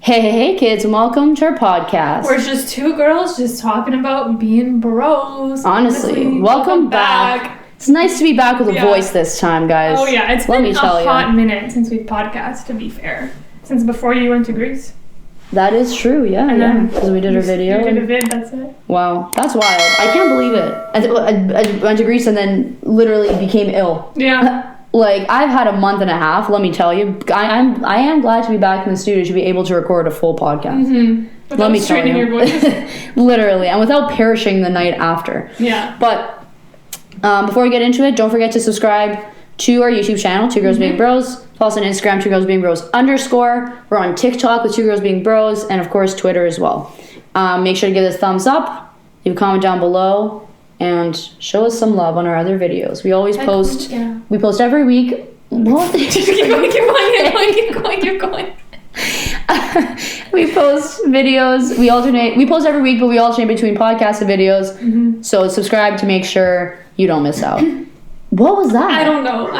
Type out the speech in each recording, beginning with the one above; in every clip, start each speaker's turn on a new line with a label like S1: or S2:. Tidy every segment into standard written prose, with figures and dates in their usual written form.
S1: Hey kids, and welcome to our podcast.
S2: We're just two girls just talking about being bros.
S1: Honestly, welcome back. It's nice to be back with a voice this time, guys.
S2: Oh yeah, it's been a hot minute since we've podcasted, to be fair. Since before you went to Greece.
S1: That is true, yeah, because we did a video.
S2: We did a vid, that's it.
S1: Wow, that's wild. I can't believe it. I went to Greece and then literally became ill.
S2: Yeah.
S1: Like, I've had a month and a half, let me tell you. I am glad to be back in the studio to be able to record a full podcast.
S2: Mm-hmm. Without
S1: let me tell you.
S2: Your voice.
S1: Literally, and without perishing the night after.
S2: Yeah.
S1: But before we get into it, don't forget to subscribe to our YouTube channel, 2GirlsBeingBros. Follow us on Instagram, 2GirlsBeingBros_. We're on TikTok with 2GirlsBeingBros, and of course, Twitter as well. Make sure to give us a thumbs up, leave a comment down below, and show us some love on our other videos. We always post. Yeah. We post every week. What?
S2: keep going.
S1: We post videos. We alternate. We post every week, but we alternate between podcasts and videos. Mm-hmm. So subscribe to make sure you don't miss out. What was that?
S2: I don't know.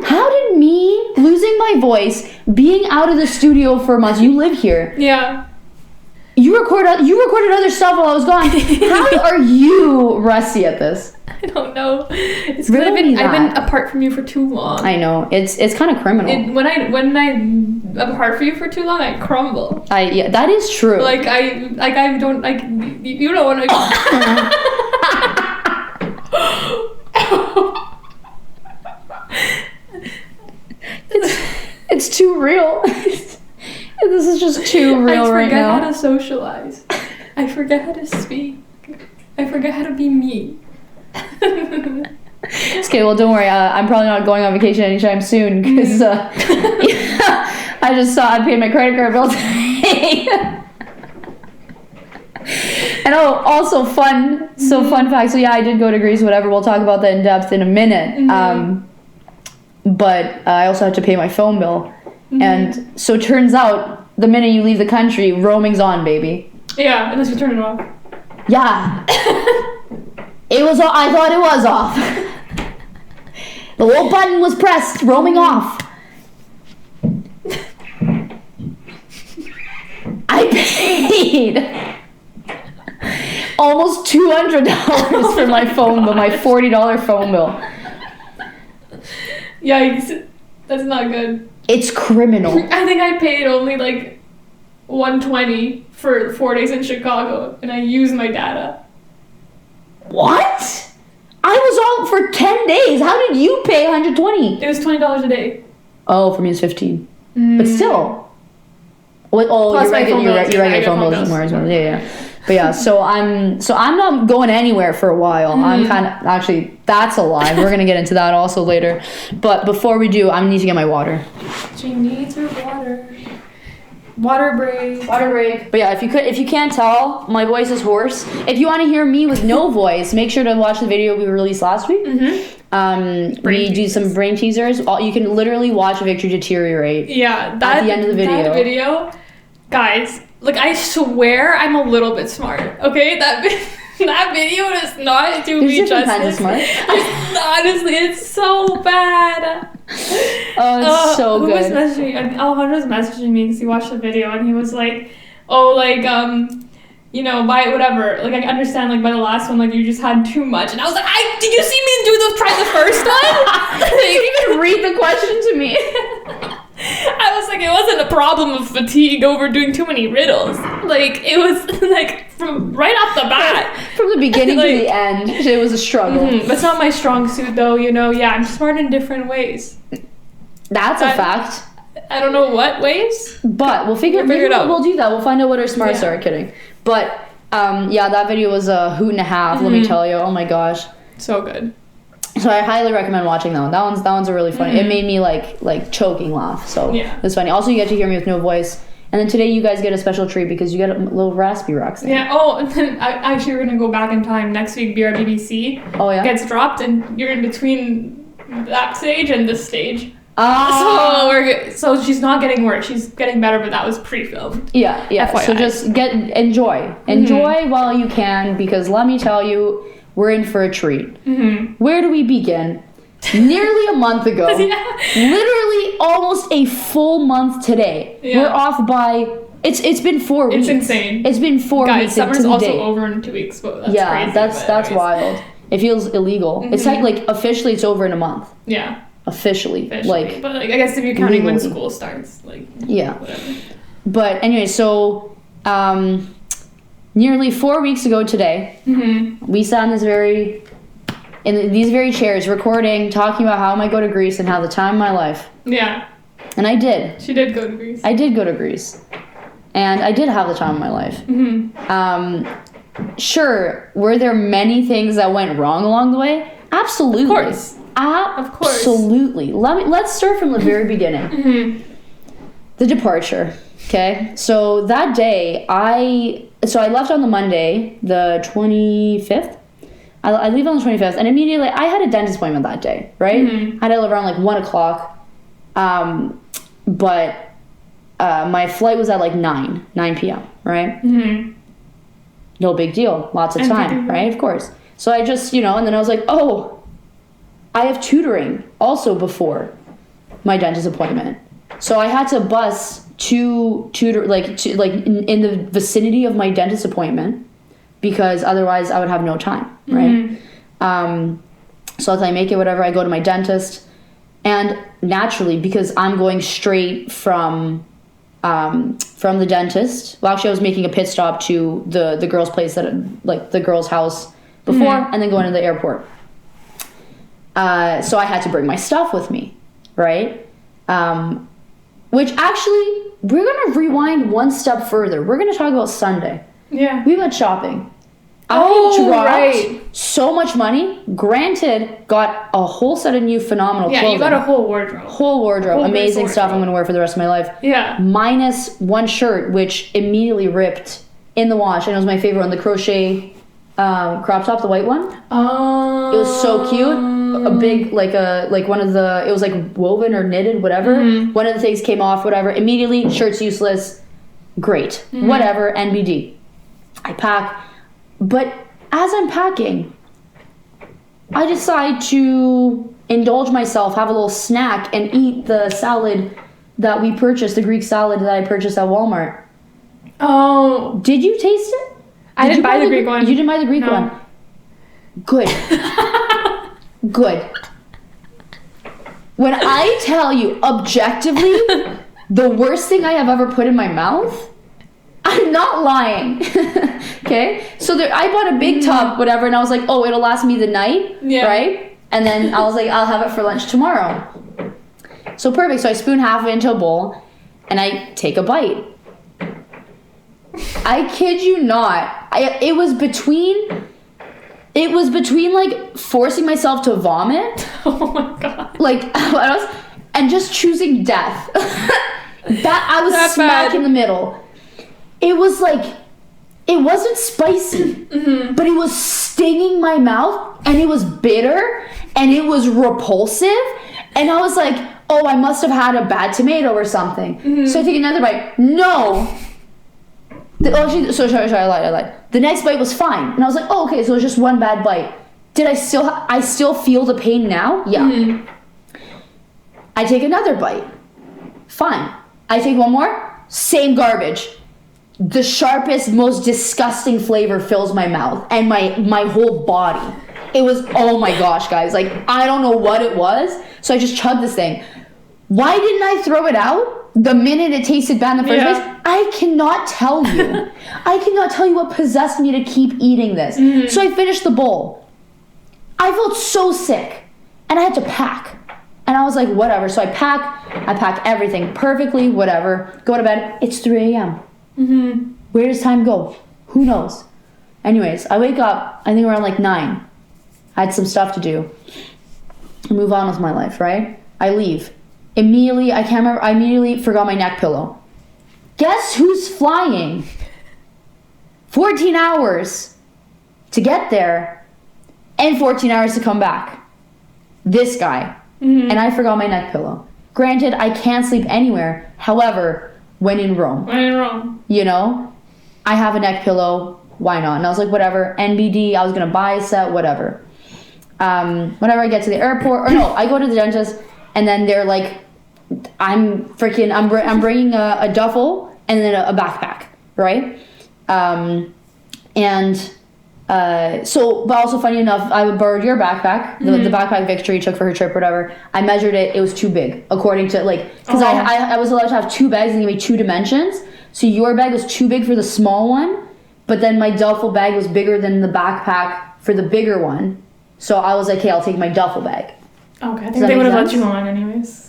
S1: How did me losing my voice, being out of the studio for months? You live here.
S2: Yeah.
S1: You recorded other stuff while I was gone. How are you rusty at this?
S2: I don't know. It's because I've been apart from you for too long.
S1: I know. It's kind of criminal.
S2: When I'm apart from you for too long, I crumble.
S1: Yeah, that is true.
S2: I don't you don't want to.
S1: It's too real. This is just too real right now.
S2: I forget how to socialize. I forget how to speak. I forget how to be me.
S1: Okay, well, don't worry. I'm probably not going on vacation anytime soon because I just saw I paid my credit card bill today. And also fun fact. So yeah, I did go to Greece. Whatever. We'll talk about that in depth in a minute. Mm-hmm. But I also had to pay my phone bill. Mm-hmm. And so it turns out the minute you leave the country, roaming's on, baby.
S2: Yeah, unless you turn it off.
S1: Yeah. It was. I thought it was off. The little button was pressed. Roaming off. I paid almost $200 for my phone bill, my $40 phone bill.
S2: Yikes! That's not good.
S1: It's criminal.
S2: I think I paid only like $120 for 4 days in Chicago, and I used my data.
S1: What? I was out for 10 days. How did you pay $120?
S2: It was $20 a day.
S1: Oh, for me it's $15. But still. Plus your regular phone bill is more as well. Yeah. But yeah, so I'm not going anywhere for a while. I'm kind of actually that's a lie. We're gonna get into that also later. But before we do, I need to get my water.
S2: She needs her water. Water break.
S1: But yeah, if you can't tell, my voice is hoarse. If you want to hear me with no voice, make sure to watch the video we released last week. Mm-hmm. We do some brain teasers. You can literally watch Victor deteriorate.
S2: Yeah,
S1: at the end of the video.
S2: That video, guys. Like, I swear I'm a little bit smart, okay? That video does not do me justice.
S1: Kinds of smart.
S2: Honestly, it's so bad.
S1: Oh, it's so good.
S2: Who was messaging me? Alejandro's messaging me because he watched the video and he was like, by whatever. Like, I understand, like, by the last one, like, you just had too much. And I was like, did you see me try the first one?
S1: You didn't even read the question to me.
S2: I was like, it wasn't a problem of fatigue over doing too many riddles. Like, it was, like, from right off the bat.
S1: From the beginning to the end, it was a struggle.
S2: But it's not my strong suit, though, Yeah, I'm smart in different ways.
S1: That's a fact.
S2: I don't know what ways.
S1: But we'll figure it out. We'll do that. We'll find out what our smarts are. Kidding. But, that video was a hoot and a half, let me tell you. Oh, my gosh.
S2: So good.
S1: So I highly recommend watching that one. That one's a really funny. It made me like choking laugh. So it's funny. Also, you get to hear me with no voice. And then today you guys get a special treat because you get a little raspy Roxanne.
S2: Yeah. Oh, and then actually we're gonna go back in time. Next week, BRBBC gets dropped, and you're in between that stage and this stage. So she's not getting worse. She's getting better, but that was pre-filmed.
S1: Yeah. FYI. So just enjoy while you can, because let me tell you, we're in for a treat. Mm-hmm. Where do we begin? Nearly a month ago, literally almost a full month today. Yeah. We're off by It's been 4 weeks.
S2: It's insane.
S1: It's been 4 weeks.
S2: Guys, summer's also over in 2 weeks, but that's crazy.
S1: That's wild. It feels illegal. It's like officially it's over in a month.
S2: Yeah.
S1: Officially. Like,
S2: but like, I guess if you're counting when school starts, like,
S1: yeah.
S2: Whatever.
S1: But anyway, so nearly 4 weeks ago today, we sat in these very chairs recording, talking about how I might go to Greece and have the time of my life.
S2: Yeah.
S1: And I did.
S2: She did go to Greece.
S1: I did go to Greece. And I did have the time of my life. Sure, were there many things that went wrong along the way? Absolutely. Of
S2: course.
S1: Absolutely. Let's start from the very beginning. The departure. Okay. So that day, I left on the Monday, the 25th. I leave on the 25th, and immediately I had a dentist appointment that day, right? I had to leave around like 1 o'clock. But my flight was at like 9 p.m., right? No big deal. Lots of time, right? Of course. So I just, and then I was like, oh, I have tutoring also before my dentist appointment. So I had to bus to tutor, in the vicinity of my dentist appointment, because otherwise I would have no time, right? So as I make it, whatever, I go to my dentist. And naturally, because I'm going straight from the dentist. Well, actually, I was making a pit stop to the girl's place, the girl's house before, and then going to the airport. So I had to bring my stuff with me, right? Which actually, we're gonna rewind one step further. We're gonna talk about Sunday.
S2: Yeah.
S1: We went shopping. I dropped so much money. Granted, got a whole set of new phenomenal clothing.
S2: Yeah, you got a whole wardrobe.
S1: Amazing stuff I'm going to wear for the rest of my life.
S2: Yeah.
S1: Minus one shirt, which immediately ripped in the wash. And it was my favorite one, the crochet crop top, the white one. Oh. It was so cute. A big, it was like woven or knitted, whatever. One of the things came off, whatever. Immediately, shirt's useless. Great. Whatever, NBD. I pack. But as I'm packing, I decide to indulge myself, have a little snack, and eat the salad that we purchased, the Greek salad that I purchased at Walmart.
S2: Oh.
S1: Did you taste it?
S2: I didn't buy the Greek one.
S1: You didn't buy the Greek one? Good. Good. When I tell you, objectively, the worst thing I have ever put in my mouth, I'm not lying. Okay? So I bought a big tub, whatever, and I was like, oh, it'll last me the night, right? And then I was like, I'll have it for lunch tomorrow. So perfect. So I spoon half of it into a bowl, and I take a bite. I kid you not. It was between like forcing myself to vomit.
S2: Oh my god.
S1: Like, and just choosing death. I was smack in the middle. It was like, it wasn't spicy, but it was stinging my mouth, and it was bitter, and it was repulsive, and I was like, oh, I must have had a bad tomato or something. So I take another bite. No. Sorry, I lied. The next bite was fine, and I was like, oh, okay, so it was just one bad bite. Did I still feel the pain now? Yeah. I take another bite. Fine. I take one more. Same garbage. The sharpest, most disgusting flavor fills my mouth and my whole body. It was, oh my gosh, guys. Like, I don't know what it was. So I just chugged this thing. Why didn't I throw it out the minute it tasted bad in the first place? I cannot tell you. I cannot tell you what possessed me to keep eating this. So I finished the bowl. I felt so sick. And I had to pack. And I was like, whatever. So I pack everything perfectly, whatever. Go to bed. It's 3 a.m. Where does time go? Who knows? Anyways, I wake up, I think around like 9. I had some stuff to do. I move on with my life, right? I leave. Immediately, I immediately forgot my neck pillow. Guess who's flying? 14 hours to get there and 14 hours to come back. This guy. And I forgot my neck pillow. Granted, I can't sleep anywhere. However, when in Rome. I have a neck pillow. Why not? And I was like, whatever. NBD. I was going to buy a set, whatever. Whenever I get to the airport, I go to the dentist, and then they're like, I'm bringing a duffel and then a backpack, right? But also funny enough, I borrowed your backpack, the backpack Victory took for her trip, whatever. I measured it; it was too big, according to because I was allowed to have 2 bags and give me 2 dimensions. So your bag was too big for the small one, but then my duffel bag was bigger than the backpack for the bigger one. So I was like, "Okay, I'll take my duffel bag."
S2: Okay, I think they would have let you on anyways.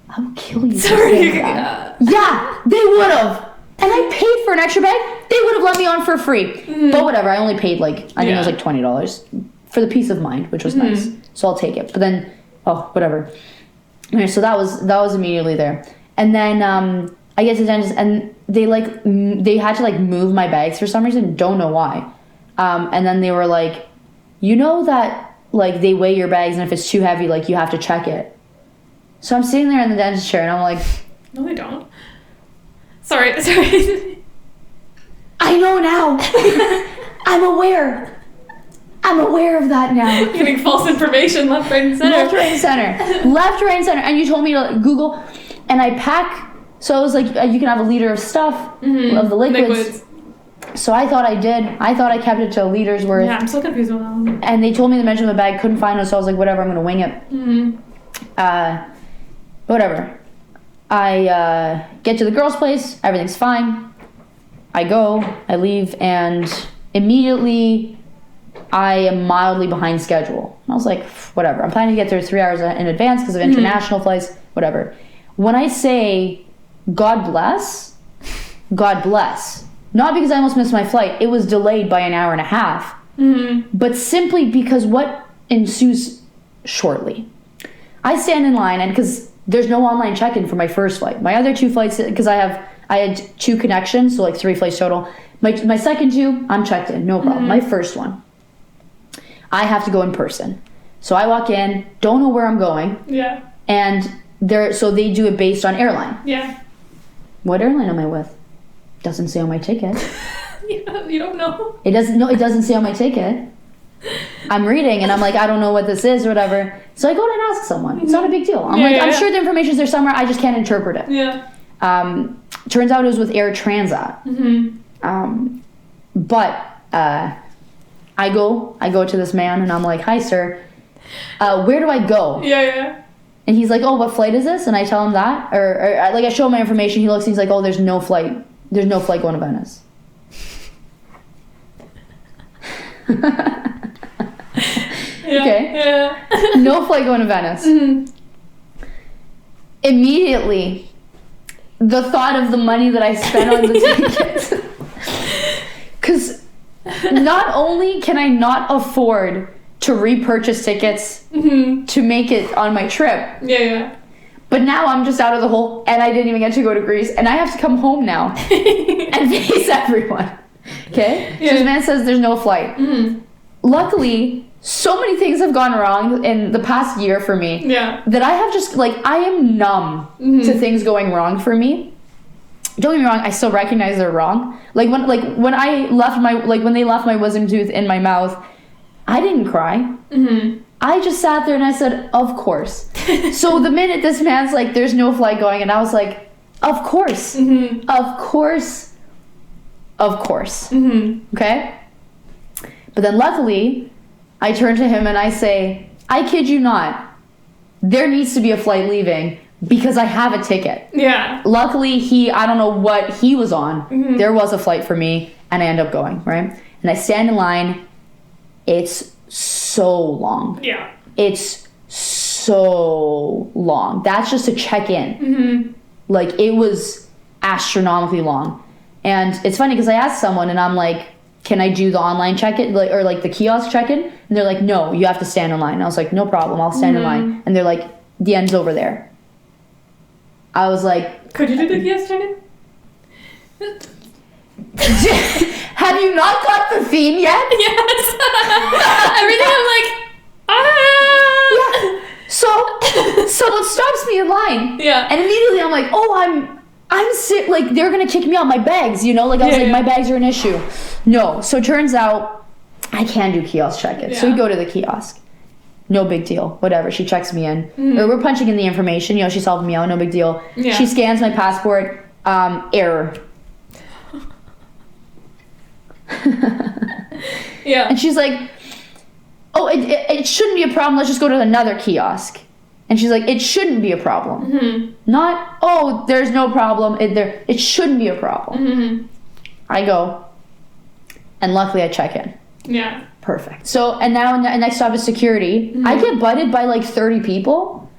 S1: I would kill you.
S2: Sorry.
S1: Yeah, they would have. And I paid for an extra bag. They would have let me on for free. But whatever, I only paid I think it was like $20 for the peace of mind, which was nice. So I'll take it. But then, whatever. Okay, so that was immediately there. And then I get to the dentist, and they had to move my bags for some reason. Don't know why. And then they were like, you know that they weigh your bags, and if it's too heavy, you have to check it. So I'm sitting there in the dentist chair, and I'm like,
S2: no, they don't. Sorry.
S1: I know now. I'm aware of that now.
S2: Getting false information left, right, and center.
S1: Left, right, and center. And you told me to Google, and I pack. So it was you can have a liter of stuff, of the liquids. So I thought I did. I thought I kept it to a liter's worth.
S2: Yeah, I'm still confused with that one.
S1: And they told me to mention the bag, couldn't find it, so I was like, whatever, I'm going to wing it. Whatever. I get to the girls' place, everything's fine. I go, I leave, and immediately I am mildly behind schedule. I was like, whatever. I'm planning to get there 3 hours in advance because of international flights, whatever. When I say God bless, not because I almost missed my flight, it was delayed by an hour and a half, but simply because what ensues shortly. I stand in line, and because there's no online check-in for my first flight. My other 2 flights, because I had 2 connections, so 3 flights total. My second 2, I'm checked in, no problem. My first one, I have to go in person. So I walk in, don't know where I'm going. Yeah. And they do it based on airline. Yeah. What airline am I with? Doesn't say on my ticket.
S2: You don't know.
S1: It doesn't say on my ticket. I'm reading and I'm like, I don't know what this is or whatever. So I go and ask someone. It's not a big deal. I'm sure the information's there somewhere. I just can't interpret it. Yeah. Turns out it was with Air Transat. But I go to this man and I'm like, hi, sir. Where do I go? Yeah. And he's like, oh, what flight is this? And I tell him that. Or I show him my information. He looks and he's like, oh, there's no flight. There's no flight going to Venice. Okay. Yeah. No flight going to Venice. Immediately, the thought of the money that I spent on the tickets. Because not only can I not afford to repurchase tickets to make it on my trip. Yeah. But now I'm just out of the hole, and I didn't even get to go to Greece, and I have to come home now and face everyone. Okay? Yeah. So this man says there's no flight. Luckily, so many things have gone wrong in the past year for me that I have just, I am numb to things going wrong for me. Don't get me wrong, I still recognize they're wrong. When they left my wisdom tooth in my mouth, I didn't cry. I just sat there and I said, of course. So the minute this man's like, there's no flight going, and I was like, of course. Of course. Okay? But then luckily, I turn to him and I say, I kid you not, there needs to be a flight leaving because I have a ticket. Yeah. Luckily, I don't know what he was on. There was a flight for me, and I end up going, right? And I stand in line. It's so long. Yeah. It's so long. That's just to check in. It was astronomically long. And it's funny because I asked someone and I'm like, can I do the online check-in or the kiosk check-in? And they're like, no, you have to stand in line. And I was like, no problem, I'll stand in line. And they're like, the end's over there. I was like,
S2: could you do the kiosk check-in?
S1: Have you not got the theme yet?
S2: Yes. Everything I'm like,
S1: Yeah. So someone stops me in line. Yeah. And immediately I'm like, oh, I'm sick. They're going to kick me out my bags, I was my bags are an issue. No. So it turns out I can do kiosk check-in. Yeah. So we go to the kiosk. No big deal. Whatever. She checks me in. Or we're punching in the information. You know, she's helping me out. No big deal. Yeah. She scans my passport. Error.
S2: Yeah.
S1: And she's like, oh, it shouldn't be a problem. Let's just go to another kiosk. And she's like, it shouldn't be a problem. Not, oh, there's no problem. It shouldn't be a problem. I go. And luckily I check in.
S2: Yeah.
S1: Perfect. So, and now next stop is security. I get butted by like 30 people.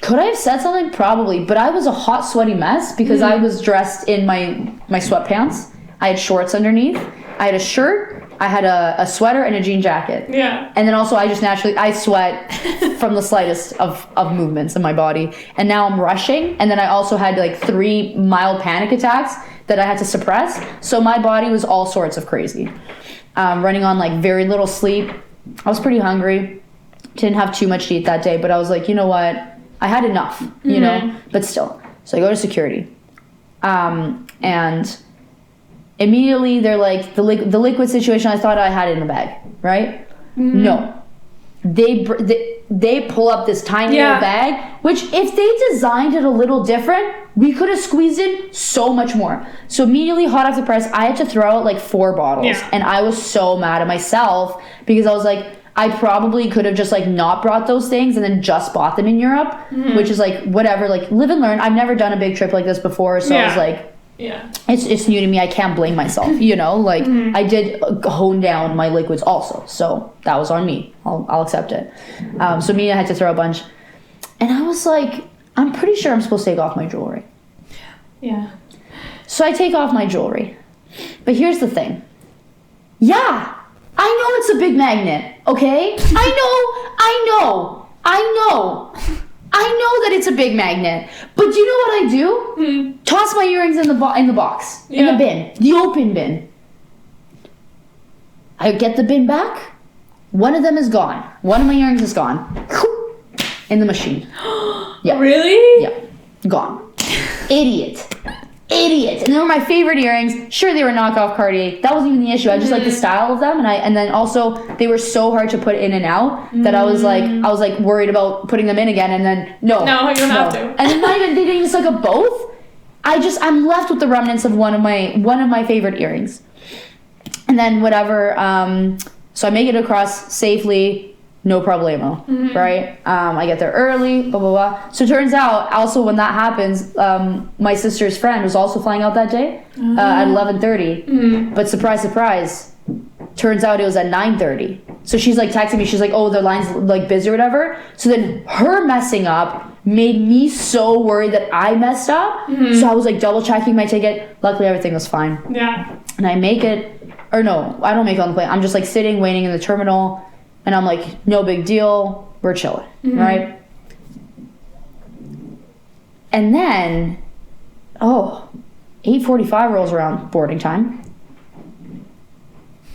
S1: Could I have said something? Probably. But I was a hot, sweaty mess because I was dressed in my sweatpants. I had shorts underneath. I had a shirt. I had a sweater and a jean jacket.
S2: Yeah.
S1: And then also I sweat from the slightest of movements in my body. And now I'm rushing. And then I also had like 3 mild panic attacks that I had to suppress. So my body was all sorts of crazy. Running on like very little sleep. I was pretty hungry. Didn't have too much to eat that day, but I was like, you know what? I had enough, you know, but still. So I go to security. And immediately they're like, the liquid situation, I thought I had it in the bag, right? No. They pull up this tiny little bag, which if they designed it a little different, we could have squeezed in so much more. So immediately, hot off the press, I had to throw out like 4 bottles. And I was so mad at myself because I was like, I probably could have just like not brought those things and then just bought them in Europe, which is like, whatever, like live and learn. I've never done a big trip like this before. So I was like, it's new to me. I can't blame myself, you know, like I did hone down my liquids also. So that was on me. I'll accept it. So me, I had to throw a bunch. And I was like, I'm pretty sure I'm supposed to take off my jewelry.
S2: Yeah.
S1: So I take off my jewelry. But here's the thing. Yeah, I know it's a big magnet, okay? I know that it's a big magnet. But do you know what I do? Toss my earrings in the box, in the bin, the open bin. I get the bin back. One of them is gone. One of my earrings is gone. In the machine. Yeah.
S2: Really?
S1: Yeah. Gone. Idiot. And they were my favorite earrings. Sure, they were knockoff Cartier. That wasn't even the issue. I just like the style of them, and then also they were so hard to put in and out that I was like worried about putting them in again, and then no,
S2: you don't have to.
S1: And then they didn't even suck up both. I'm left with the remnants of one of my favorite earrings, and then whatever. So I make it across safely. No problemo, right? I get there early, blah, blah, blah. So it turns out, also when that happens, my sister's friend was also flying out that day at 11:30. But surprise, surprise, turns out it was at 9:30. So she's like texting me, she's like, oh, the line's like busy or whatever. So then her messing up made me so worried that I messed up. So I was like double checking my ticket. Luckily, everything was fine.
S2: Yeah.
S1: And I make it, or no, I don't make it on the plane. I'm just like sitting, waiting in the terminal. And I'm like, no big deal. We're chilling, right? And then, 8:45 rolls around, boarding time.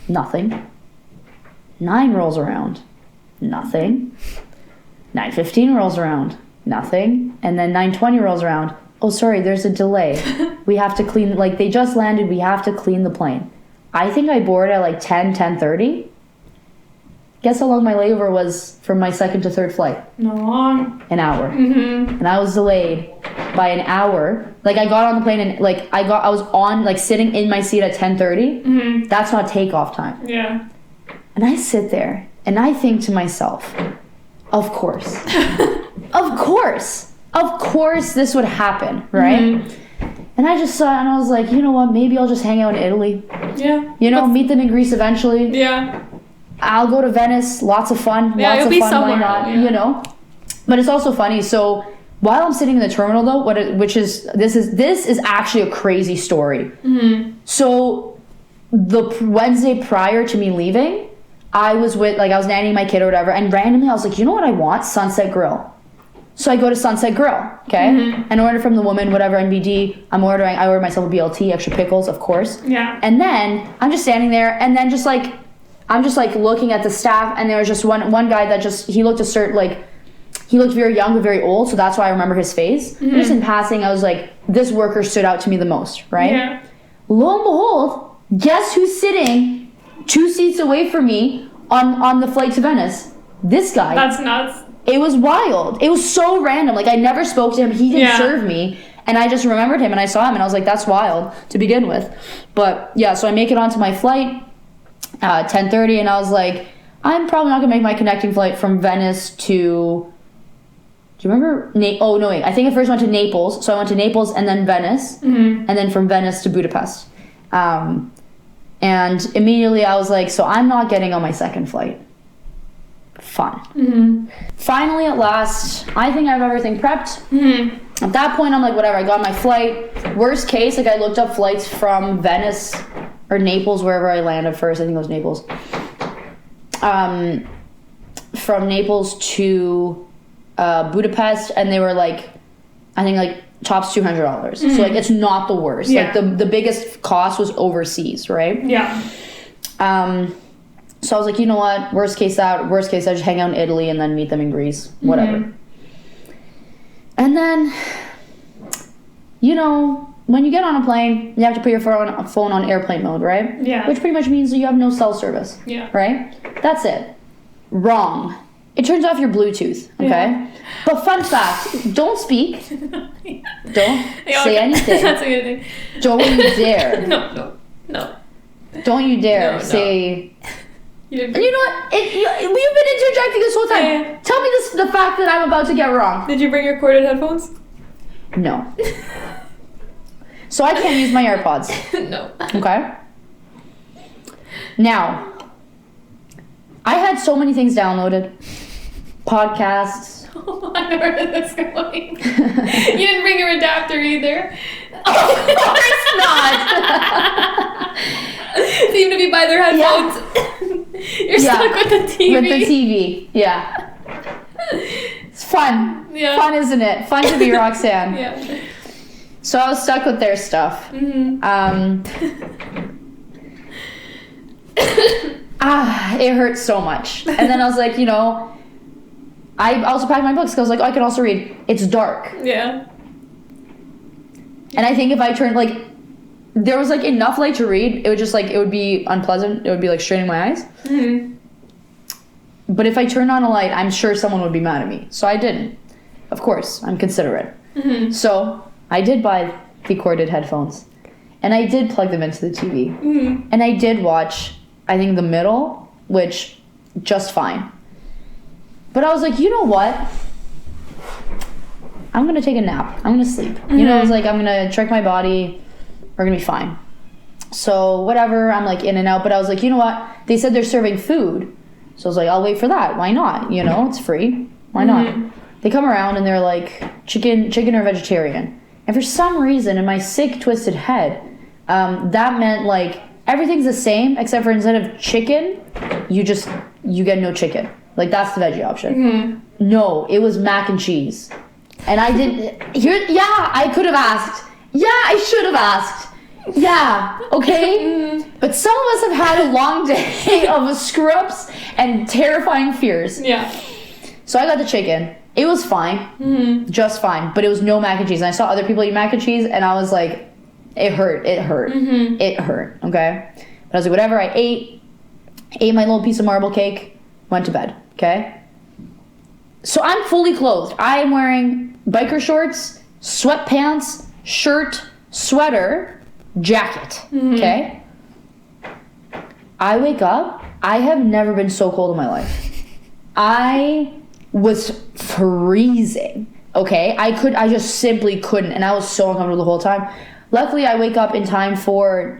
S1: Nothing. 9 rolls around. Nothing. 9:15 rolls around. Nothing. And then 9:20 rolls around. Oh, sorry, there's a delay. We have to clean, like they just landed, we have to clean the plane. I think I boarded at like 10:30. Guess how long my layover was from my second to third flight?
S2: Not long.
S1: An hour. And I was delayed by an hour. Like I got on the plane and like I was on like sitting in my seat at 10:30. That's not takeoff time.
S2: Yeah.
S1: And I sit there and I think to myself, of course. Of course this would happen, right? And I just saw it and I was like, you know what, maybe I'll just hang out in Italy.
S2: Yeah.
S1: You know, meet them in Greece eventually.
S2: Yeah.
S1: I'll go to Venice, lots of fun.
S2: Yeah,
S1: lots of
S2: be
S1: fun,
S2: somewhere,
S1: why not? You know? But it's also funny, so while I'm sitting in the terminal though, this is actually a crazy story. So the Wednesday prior to me leaving, I was nannying my kid or whatever, and randomly I was like, you know what I want? Sunset Grill. So I go to Sunset Grill, okay? And order from the woman, whatever, NBD. I order myself a BLT, extra pickles, of course.
S2: Yeah.
S1: And then I'm just standing there, and then I'm just like looking at the staff, and there was just one guy that he looked he looked very young but very old, so that's why I remember his face. Just in passing, I was like, this worker stood out to me the most, right?
S2: Yeah.
S1: Lo and behold, guess who's sitting 2 seats away from me on the flight to Venice? This guy.
S2: That's nuts.
S1: It was wild. It was so random. Like, I never spoke to him. He didn't serve me. And I just remembered him, and I saw him, and I was like, that's wild to begin with. But, yeah, so I make it onto my flight at 10:30, and I was like, I'm probably not going to make my connecting flight from Venice to... Do you remember? Oh, no, wait. I think I first went to Naples. So I went to Naples and then Venice. And then from Venice to Budapest. And immediately I was like, so I'm not getting on my second flight. Fun. Finally, at last, I think I have everything prepped. At that point, I'm like, whatever. I got my flight. Worst case, like, I looked up flights from Venice or Naples, wherever I landed first. I think it was Naples. From Naples to... Budapest, and they were like, I think like tops $200. So like it's not the worst. Like the biggest cost was overseas, right?
S2: Yeah.
S1: So I was like, you know what? Worst case I just hang out in Italy and then meet them in Greece. Whatever. And then, you know, when you get on a plane, you have to put your phone on airplane mode, right?
S2: Yeah.
S1: Which pretty much means that you have no cell service.
S2: Yeah.
S1: Right? That's it. Wrong. It turns off your Bluetooth, okay? Yeah. But fun fact, don't speak. Don't say anything. That's a good thing. Don't you dare.
S2: No.
S1: Don't you dare say... You know what? We've been interjecting this whole time. Yeah. Tell me the fact that I'm about to get wrong.
S2: Did you bring your corded headphones?
S1: No. So I can't use my AirPods.
S2: No.
S1: Okay? Now... I had so many things downloaded. Podcasts.
S2: Oh, I know where this is going. You didn't bring your adapter either.
S1: Of course not.
S2: Seem to be by their headphones. Yeah. You're stuck with the TV.
S1: With the TV, yeah. It's fun.
S2: Yeah.
S1: Fun, isn't it? Fun to be Roxanne.
S2: Yeah.
S1: So I was stuck with their stuff. It hurts so much. And then I was like, you know, I also packed my books because I was like, oh, I can also read. It's dark.
S2: Yeah.
S1: And I think if I turned, like, there was, like, enough light to read, it would just, like, it would be unpleasant. It would be, like, straining my eyes. But if I turned on a light, I'm sure someone would be mad at me. So I didn't. Of course, I'm considerate. So I did buy the corded headphones. And I did plug them into the TV. And I did watch... I think the middle, which just fine. But I was like, you know what? I'm going to take a nap. I'm going to sleep. You know, I was like, I'm going to trick my body. We're going to be fine. So whatever, I'm like in and out. But I was like, you know what? They said they're serving food. So I was like, I'll wait for that. Why not? You know, it's free. Why not? They come around and they're like, chicken or vegetarian. And for some reason, in my sick, twisted head, that meant like, everything's the same, except for instead of chicken, you get no chicken. Like, that's the veggie option. No, it was mac and cheese. And I didn't... I could have asked. Yeah, I should have asked. Yeah, okay? But some of us have had a long day of screw-ups and terrifying fears.
S2: Yeah.
S1: So I got the chicken. It was fine. Just fine. But it was no mac and cheese. And I saw other people eat mac and cheese, and I was like... It hurt. It hurt, okay? But I was like, whatever, I ate my little piece of marble cake, went to bed, okay? So I'm fully clothed. I am wearing biker shorts, sweatpants, shirt, sweater, jacket, okay? I wake up. I have never been so cold in my life. I was freezing, okay? I just simply couldn't, and I was so uncomfortable the whole time. Luckily, I wake up in time for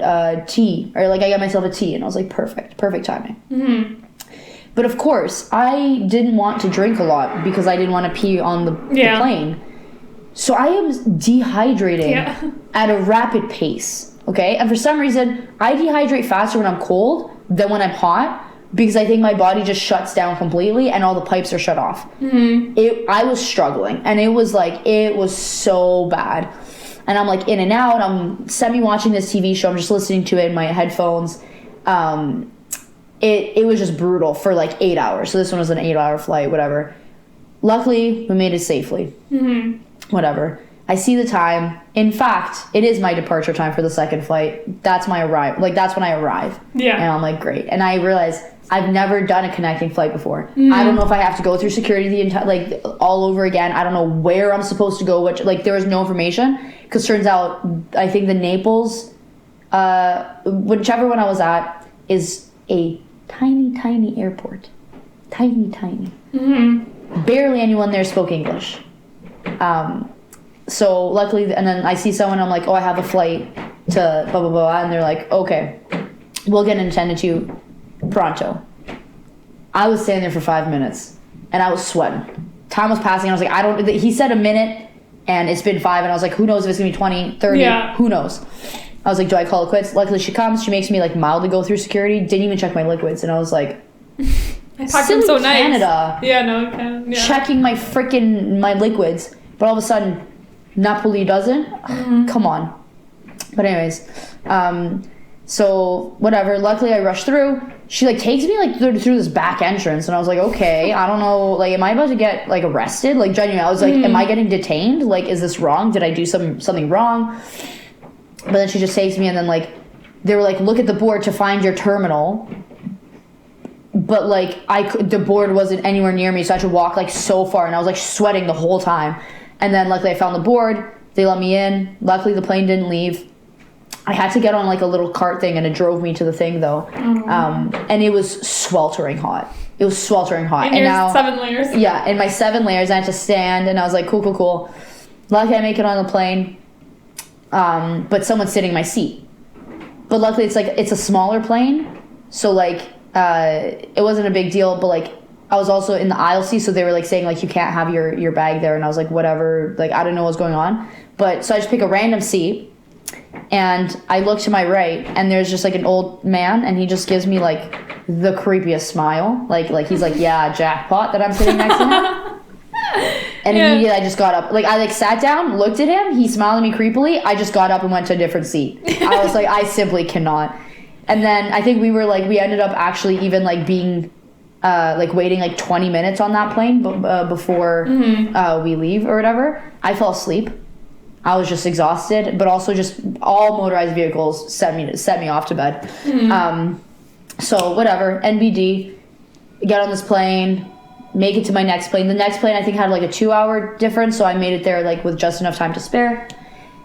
S1: tea, or like I got myself a tea, and I was like, perfect timing. But of course, I didn't want to drink a lot because I didn't want to pee on the plane. So I am dehydrating at a rapid pace, okay? And for some reason, I dehydrate faster when I'm cold than when I'm hot because I think my body just shuts down completely and all the pipes are shut off. I was struggling, and it was so bad. And I'm like in and out. I'm semi-watching this TV show. I'm just listening to it in my headphones. It was just brutal for like 8 hours. So this one was an 8-hour flight, whatever. Luckily, we made it safely. Whatever. I see the time. In fact, it is my departure time for the second flight. That's my arrive. Like, that's when I arrive.
S2: Yeah.
S1: And I'm like, great. And I realize I've never done a connecting flight before. I don't know if I have to go through security the entire, like, all over again. I don't know where I'm supposed to go, which, like, there was no information. Because turns out, I think the Naples, whichever one I was at, is a tiny, tiny airport. Tiny, tiny. Barely anyone there spoke English. So luckily, and then I see someone, I'm like, oh, I have a flight to blah, blah, blah. And they're like, okay, we'll get intended to you pronto. I was standing there for 5 minutes and I was sweating. Time was passing. I was like, he said a minute and it's been 5. And I was like, who knows if it's gonna be 20, 30, who knows? I was like, do I call it quits? Luckily she comes, she makes me like mildly go through security, didn't even check my liquids. And I was like,
S2: I packed them so nice.
S1: Canada.
S2: Yeah, no, Canada. Yeah.
S1: Checking my liquids. But all of a sudden, Napoli doesn't? Come on. But anyways, so whatever. Luckily, I rushed through. She like takes me like through this back entrance, and I was like, okay, I don't know. Like, am I about to get like arrested? Like, genuinely, I was like, am I getting detained? Like, is this wrong? Did I do something wrong? But then she just takes me, and then like they were like, look at the board to find your terminal. But like the board wasn't anywhere near me, so I had to walk like so far, and I was like sweating the whole time. And then luckily I found the board. They let me in. Luckily the plane didn't leave. I had to get on like a little cart thing, and it drove me to the thing though. And it was sweltering hot. It was sweltering hot.
S2: And now 7 layers.
S1: Yeah, in my 7 layers, I had to stand, and I was like, cool. Luckily I make it on the plane. But someone's sitting in my seat. But luckily it's a smaller plane, so like it wasn't a big deal. But like I was also in the aisle seat, so they were like saying like you can't have your bag there, and I was like whatever, like I didn't know what was going on. But so I just pick a random seat, and I look to my right, and there's just like an old man, and he just gives me like the creepiest smile, like he's like, yeah, jackpot that I'm sitting next to him. And immediately I just got up, like I like sat down, looked at him, he smiled at me creepily, I just got up and went to a different seat. I was like, I simply cannot. And then I think we ended up actually even like being like waiting like 20 minutes on that plane before we leave or whatever. I fell asleep. I was just exhausted, but also just all motorized vehicles set me off to bed. So whatever, NBD, get on this plane, make it to my next plane. The next plane I think had like a 2-hour difference, so I made it there like with just enough time to spare.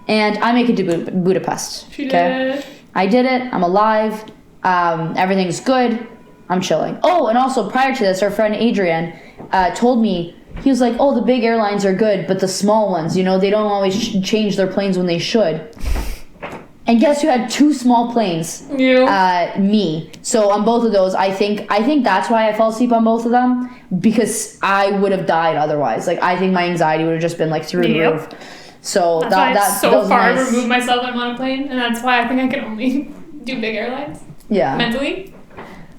S1: And I make it to Budapest.
S2: She did it.
S1: I did it. I'm alive. Everything's good. I'm chilling. Oh, and also prior to this, our friend Adrian told me, he was like, oh, the big airlines are good, but the small ones, you know, they don't always change their planes when they should. And guess who had 2 small planes?
S2: You.
S1: Me. So on both of those, I think that's why I fell asleep on both of them, because I would have died otherwise. Like, I think my anxiety would have just been like through the roof. So
S2: that's so far nice. Removed myself when I'm on a plane, and that's why I think I can only do big airlines. Yeah. Mentally.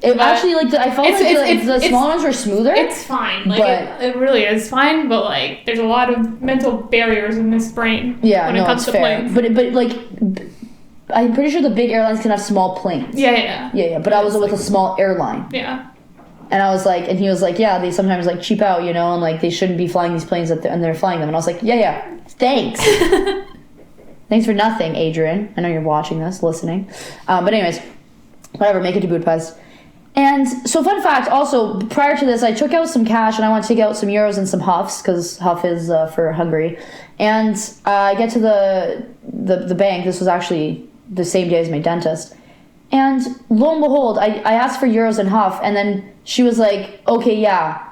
S1: It actually, like, I felt like the small ones were smoother.
S2: It's fine. Like, it really is fine, but, like, there's a lot of mental barriers in this brain when it comes to planes. But,
S1: like, I'm pretty sure the big airlines can have small planes.
S2: Yeah.
S1: But I was with a small airline.
S2: Yeah.
S1: And I was like, and he was like, yeah, they sometimes, like, cheap out, you know, and, like, they shouldn't be flying these planes and they're flying them. And I was like, yeah, thanks. Thanks for nothing, Adrian. I know you're watching this, listening. But anyways, whatever, make it to Budapest. And so, fun fact, also, prior to this, I took out some cash and I want to take out some euros and some huffs, because huff is for Hungary. And I get to the bank. This was actually the same day as my dentist. And lo and behold, I asked for euros and huff, and then she was like, okay, yeah.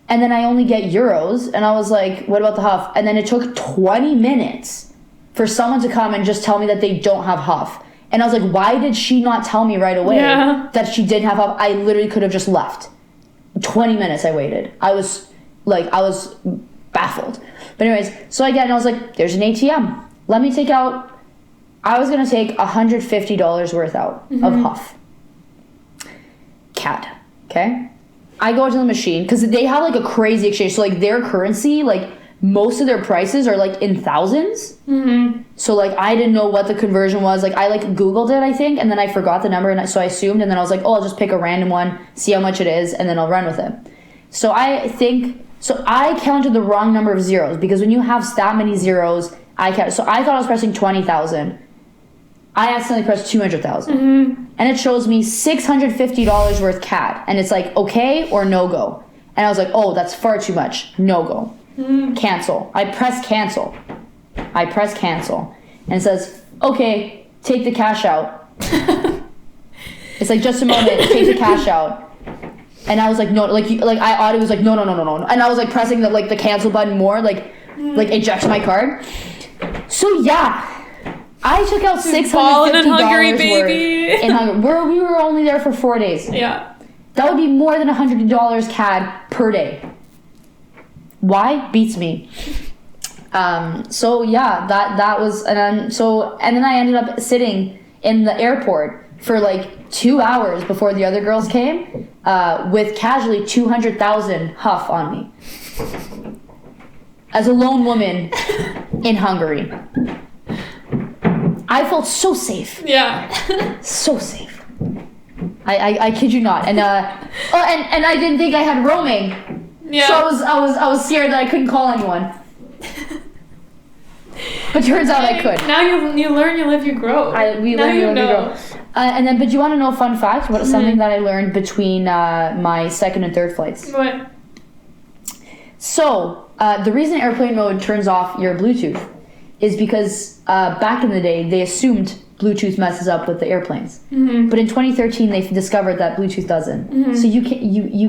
S1: And then I only get euros, and I was like, what about the huff? And then it took 20 minutes for someone to come and just tell me that they don't have huff. And I was like, why did she not tell me right away that she didn't have huff? I literally could have just left. 20 minutes I waited. I was baffled. But anyways, so I get, and I was like, there's an ATM. Let me take out, I was going to take $150 worth out of huff. CAD. Okay? I go to the machine, because they have like a crazy exchange. So like their currency, like most of their prices are like in thousands. So like I didn't know what the conversion was. Like I like Googled it, I think, and then I forgot the number, and so I assumed, and then I was like, oh, I'll just pick a random one, see how much it is, and then I'll run with it. So I counted the wrong number of zeros, because when you have that many zeros, so I thought I was pressing 20,000. I accidentally pressed 200,000. And it shows me $650 worth CAD. And it's like, okay or no go. And I was like, oh, that's far too much. No go. Cancel. I press cancel. And it says, okay, take the cash out. It's like, just a moment, take the cash out. And I was like, no, I was like, no. And I was like pressing the cancel button more, like eject my card. So yeah, I took out $650
S2: in Hungary, baby.
S1: In Hungary. We were only there for 4 days.
S2: Yeah.
S1: That would be more than $100 CAD per day. Why? Beats me. So yeah, that was, and then I ended up sitting in the airport for like 2 hours before the other girls came, with casually 200,000 huff on me. As a lone woman in Hungary. I felt so safe.
S2: Yeah.
S1: So safe. I kid you not. And and I didn't think I had roaming.
S2: Yeah.
S1: So I was scared that I couldn't call anyone. But turns out I could.
S2: Now you learn, you live, you grow.
S1: We learn, you grow. And then, but you want to know a fun fact? What something that I learned between my second and third flights?
S2: What?
S1: So the reason airplane mode turns off your Bluetooth is because back in the day they assumed Bluetooth messes up with the airplanes. But in 2013 they discovered that Bluetooth doesn't. So you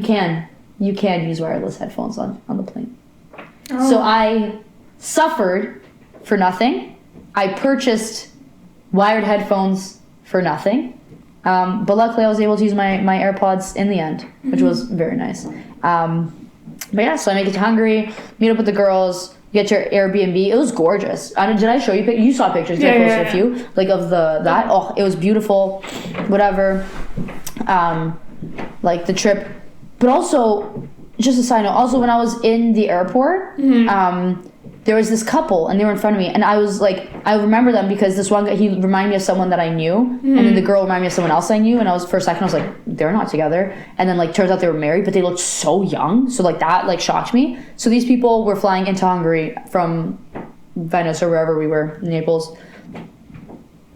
S1: can use wireless headphones on the plane. Oh. So I suffered for nothing. I purchased wired headphones for nothing. But luckily I was able to use my AirPods in the end, which was very nice. But yeah, so I make it to Hungary, meet up with the girls, get your Airbnb. It was gorgeous. Did I show you pictures? You saw pictures. I posted a few, like of that. Oh, it was beautiful. Whatever. Like the trip. But also, just a side note, also when I was in the airport, there was this couple and they were in front of me, and I was like, I remember them because this one guy, he reminded me of someone that I knew, and then the girl reminded me of someone else I knew, and I was, for a second I was like, they're not together, and then like turns out they were married, but they looked so young, so like that like shocked me. So these people were flying into Hungary from Venice or wherever we were, Naples,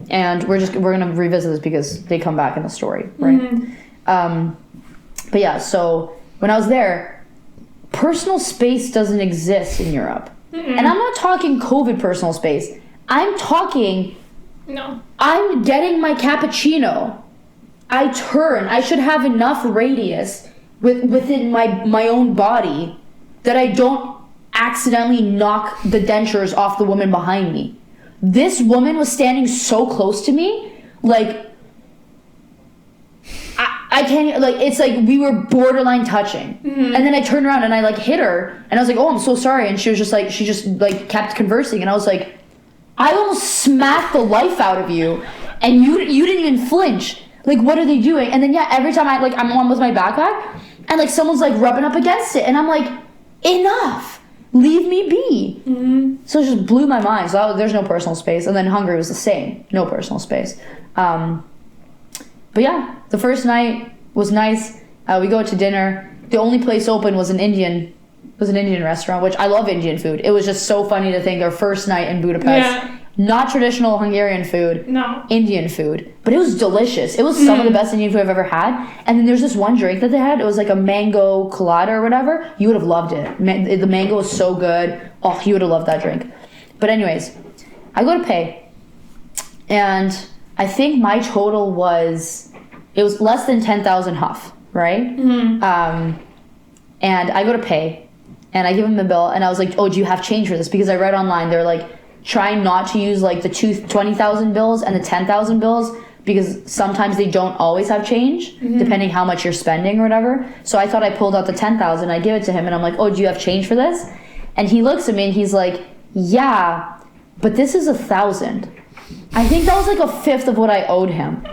S1: and we're gonna revisit this because they come back in the story, right? But yeah, so when I was there, personal space doesn't exist in Europe. And I'm not talking COVID personal space. I'm talking...
S2: No.
S1: I'm getting my cappuccino. I should have enough radius within my own body that I don't accidentally knock the dentures off the woman behind me. This woman was standing so close to me, like... I can't, like, it's like we were borderline touching. And then I turned around and I like hit her and I was like, oh, I'm so sorry. And she was just like, she just like kept conversing. And I was like, I almost smacked the life out of you and you didn't even flinch. Like, what are they doing? And then, yeah, every time I'm on with my backpack and like someone's like rubbing up against it. And I'm like, enough, leave me be. So it just blew my mind. So there's no personal space. And then Hungary was the same, no personal space. But yeah, the first night was nice. We go to dinner. The only place open was an Indian restaurant, which I love Indian food. It was just so funny to think our first night in Budapest, not traditional Hungarian food, no, Indian food, but it was delicious. It was some of the best Indian food I've ever had. And then there's this one drink that they had. It was like a mango colada or whatever. You would have loved it. The mango was so good. Oh, you would have loved that drink. But anyways, I go to pay, and I think my total was less than 10,000 huff, right? And I go to pay, and I give him the bill, and I was like, oh, do you have change for this? Because I read online, they're like, trying not to use like the 20,000 bills and the 10,000 bills, because sometimes they don't always have change, depending how much you're spending or whatever. So I thought I pulled out the 10,000, I give it to him, and I'm like, oh, do you have change for this? And he looks at me, and he's like, yeah, but this is 1,000. I think that was like a fifth of what I owed him.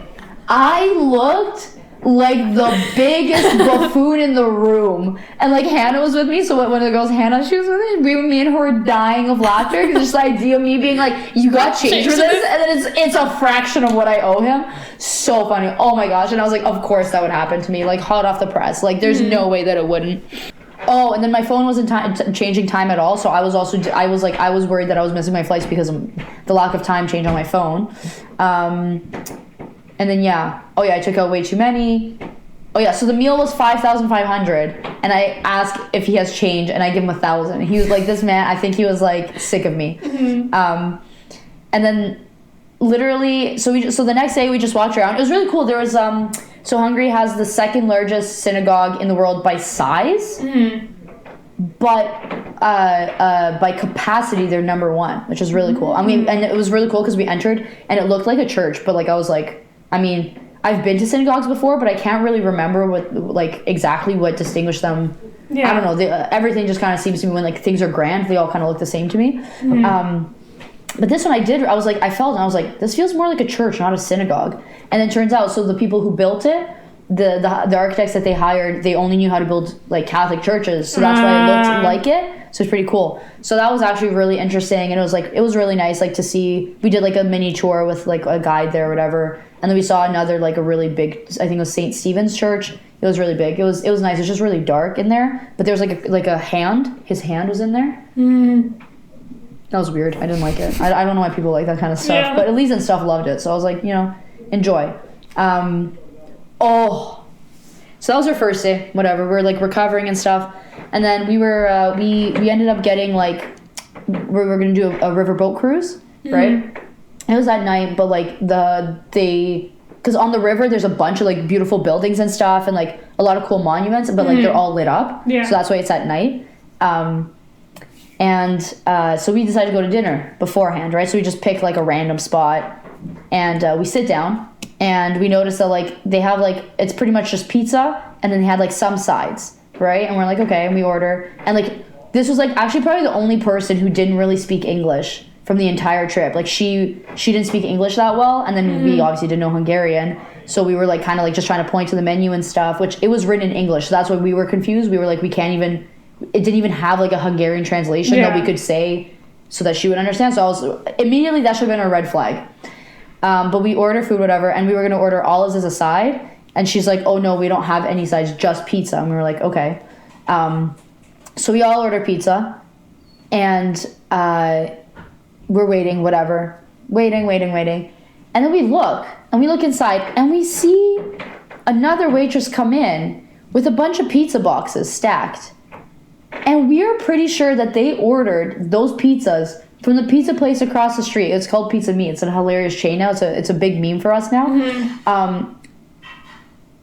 S1: I looked like the biggest buffoon in the room. And like Hannah was with me, so one of the girls, Hannah, she was with me. Me and her were dying of laughter because just the idea of me being like, you got change for this? And then it's a fraction of what I owe him. So funny. Oh my gosh. And I was like, of course that would happen to me. Like hot off the press. Like there's no way that it wouldn't. Oh, and then my phone wasn't changing time at all, so I was worried that I was missing my flights because of the lack of time change on my phone. And then I took out way too many. Oh yeah, so the meal was 5,500, and I asked if he has change, and I give him 1,000. He was like, this man, I think he was like sick of me. And then literally, so the next day we just walked around. It was really cool. There was so Hungary has the second largest synagogue in the world by size, but by capacity they're number one, which is really cool. I mean, and it was really cool because we entered and it looked like a church, but like I was like, I mean, I've been to synagogues before, but I can't really remember what like exactly what distinguished them. Yeah. I don't know. Everything just kind of seems to me when like things are grand, they all kind of look the same to me. But this one I was like, I felt and I was like, this feels more like a church, not a synagogue. And then turns out, so the people who built it, the architects that they hired, they only knew how to build like Catholic churches, so that's why it looked like it. So it's pretty cool. So that was actually really interesting, and it was really nice like to see. We did like a mini tour with like a guide there or whatever, and then we saw another like a really big, I think it was St. Stephen's Church. It was really big. It was nice. It was just really dark in there, but there was like a hand. His hand was in there. That was weird. I didn't like it. I don't know why people like that kind of stuff, but Elise and stuff loved it. So I was like, enjoy. So that was our first day. Whatever. We were like recovering and stuff, and then we were we ended up getting like we were gonna do a riverboat cruise, right? It was at night, but like because on the river there's a bunch of like beautiful buildings and stuff, and like a lot of cool monuments, but like they're all lit up. Yeah. So that's why it's at night. So we decided to go to dinner beforehand, right? So we just picked like a random spot, and we sit down, and we noticed that like they have like, it's pretty much just pizza, and then they had like some sides, right? And we're like, okay, and we order, and like this was like actually probably the only person who didn't really speak English from the entire trip. Like she didn't speak English that well, and then we obviously didn't know Hungarian, so we were like kind of like just trying to point to the menu and stuff, which it was written in English, so that's why we were confused. We were like, it didn't even have like a Hungarian translation that we could say so that she would understand. So I was immediately, that should have been a red flag. But we ordered food, whatever, and we were going to order olives as a side. And she's like, oh no, we don't have any sides, just pizza. And we were like, okay. So we all ordered pizza, and we're waiting, whatever. Waiting. And then we look inside, and we see another waitress come in with a bunch of pizza boxes stacked. And we're pretty sure that they ordered those pizzas from the pizza place across the street. It's called Pizza Me. It's a hilarious chain now. It's a big meme for us now.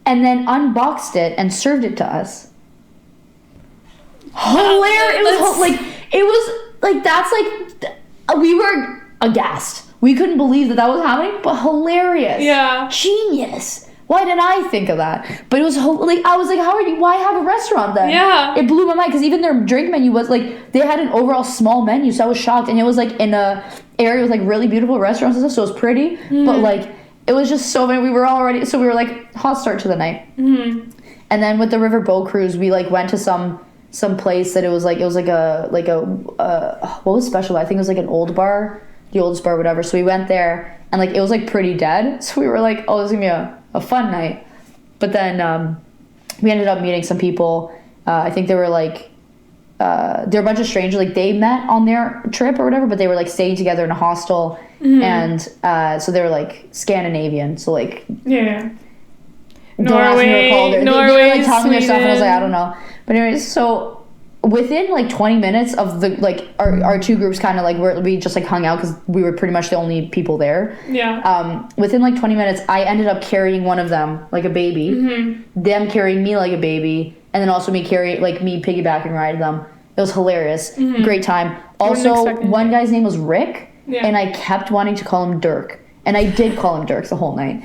S1: And then unboxed it and served it to us. Hilarious. We were aghast. We couldn't believe that was happening, but hilarious. Yeah. Genius. Why didn't I think of that? But it was like, I was like, why have a restaurant then? Yeah. It blew my mind, because even their drink menu was like, they had an overall small menu, so I was shocked. And it was like in a area with like really beautiful restaurants and stuff, so it was pretty. But like, it was just so many. We were like, hot start to the night. And then with the river boat cruise, we like went to some place that it was like a what was special? I think it was like an old bar, the oldest bar, whatever. So we went there, and like it was like pretty dead. So we were like, oh, this is gonna be a fun night. But then we ended up meeting some people. I think they were like they're a bunch of strangers, like they met on their trip or whatever, but they were like staying together in a hostel. And so they were like Scandinavian, so like
S2: Norway,
S1: they were like telling me their stuff, and I was like, I don't know. But anyways, so within like 20 minutes of the like our two groups kind of like we just like hung out because we were pretty much the only people there. Within like 20 minutes, I ended up carrying one of them like a baby, them carrying me like a baby, and then also me piggybacking ride them. It was hilarious. Great time. Also, one guy's name was Rick, and I kept wanting to call him Dirk, and I did call him Dirk the whole night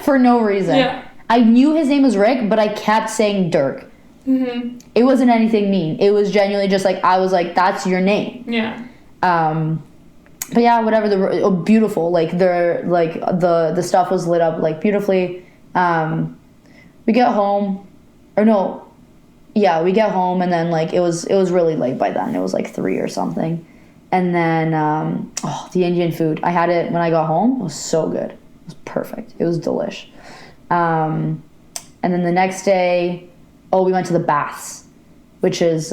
S1: for no reason. I knew his name was Rick, but I kept saying Dirk. It wasn't anything mean. It was genuinely just like, I was like, that's your name. But yeah, whatever. Beautiful. Like the stuff was lit up like beautifully. We get home, we get home, and then like it was really late by then. It was like 3 or something. And then the Indian food, I had it when I got home. It was so good. It was perfect. It was delish. And then the next day, we went to the baths. which is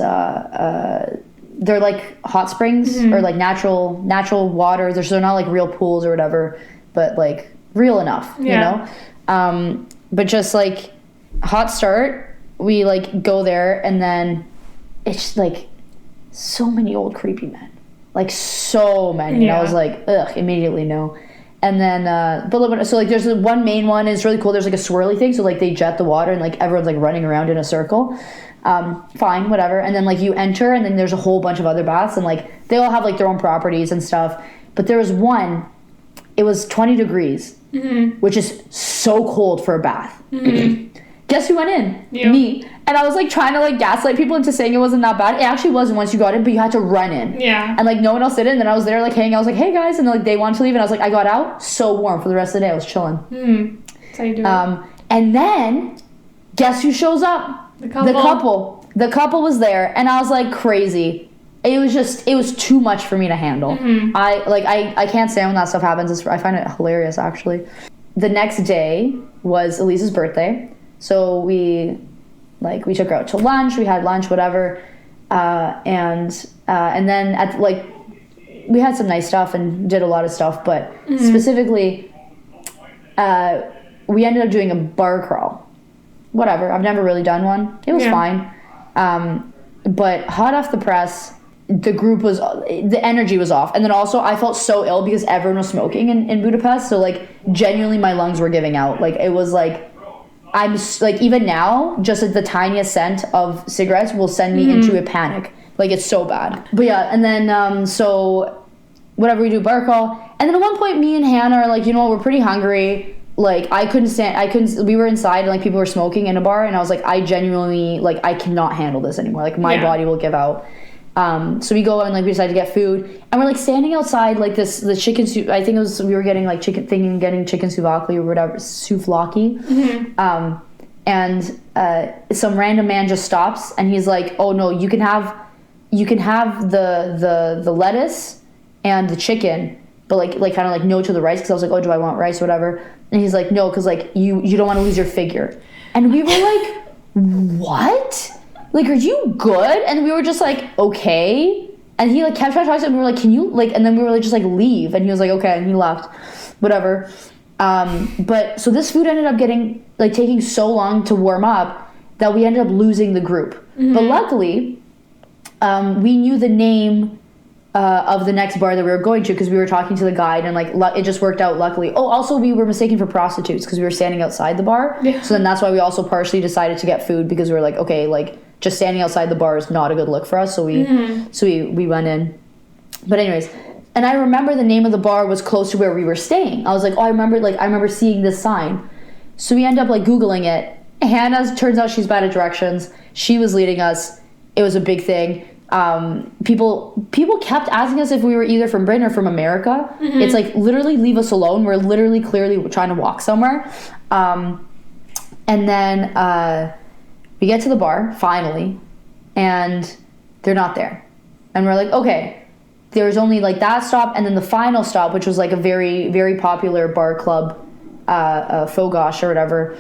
S1: they're like hot springs or like natural water. They're not like real pools or whatever, but like real enough, you know. But just like hot start, we like go there, and then it's just like so many old creepy men, like so many. And I was like, ugh, immediately no. And then but so like there's one main one is really cool. There's like a swirly thing, so like they jet the water and like everyone's like running around in a circle. Fine, whatever. And then like you enter, and then there's a whole bunch of other baths, and like they all have like their own properties and stuff. But there was one, it was 20 degrees, which is so cold for a bath. Guess who went in? You. Me. And I was like trying to like gaslight people into saying it wasn't that bad. It actually wasn't once you got in, but you had to run in. Yeah. And like no one else did it. And then I was there like hanging. I was like, hey guys, and then, like they wanted to leave, and I was like, I got out so warm for the rest of the day. I was chilling. That's how you do it. And then guess who shows up? The couple. The couple was there, and I was like crazy. It was too much for me to handle. I can't stand when that stuff happens. I find it hilarious actually. The next day was Elise's birthday. So we took her out to lunch. We had lunch, whatever, and then at like we had some nice stuff and did a lot of stuff. But specifically, we ended up doing a bar crawl. Whatever. I've never really done one. It was fine, but hot off the press, the energy was off, and then also I felt so ill because everyone was smoking in Budapest. So like genuinely, my lungs were giving out. Like it was like. I'm like, even now, just like the tiniest scent of cigarettes will send me into a panic. Like, it's so bad. But yeah, and then, so, whatever, we do bar crawl. And then at one point, me and Hannah are like, you know what, we're pretty hungry. Like, we were inside and like people were smoking in a bar. And I was like, I genuinely, like, I cannot handle this anymore. Like, my body will give out. So we go and like we decide to get food, and we're like standing outside like the chicken soup. I think it was we were getting like getting chicken souvlaki or whatever souvlaki, and some random man just stops and he's like, oh no, you can have the lettuce and the chicken, but like kind of like no to the rice, because I was like, oh, do I want rice or whatever, and he's like, no, because like you don't want to lose your figure, and we were like, what? Like, are you good? And we were just like, okay. And he like kept trying to talk to us, and we were like, can you like, and then we were like, just like leave. And he was like, okay. And he left, whatever. But so this food ended up taking so long to warm up that we ended up losing the group. But luckily, we knew the name of the next bar that we were going to, because we were talking to the guide, and like it just worked out luckily. Oh, also we were mistaken for prostitutes because we were standing outside the bar. Yeah. So then that's why we also partially decided to get food, because we were like, okay, like just standing outside the bar is not a good look for us. So we went in. But anyways, and I remember the name of the bar was close to where we were staying. I was like, oh, I remember seeing this sign. So we end up like Googling it. Hannah, turns out she's bad at directions. She was leading us. It was a big thing. People kept asking us if we were either from Britain or from America. It's like, literally leave us alone. We're literally clearly trying to walk somewhere. And then we get to the bar finally, and they're not there. And we're like, okay, there's only like that stop, and then the final stop, which was like a very, very popular bar club, Fogosh or whatever.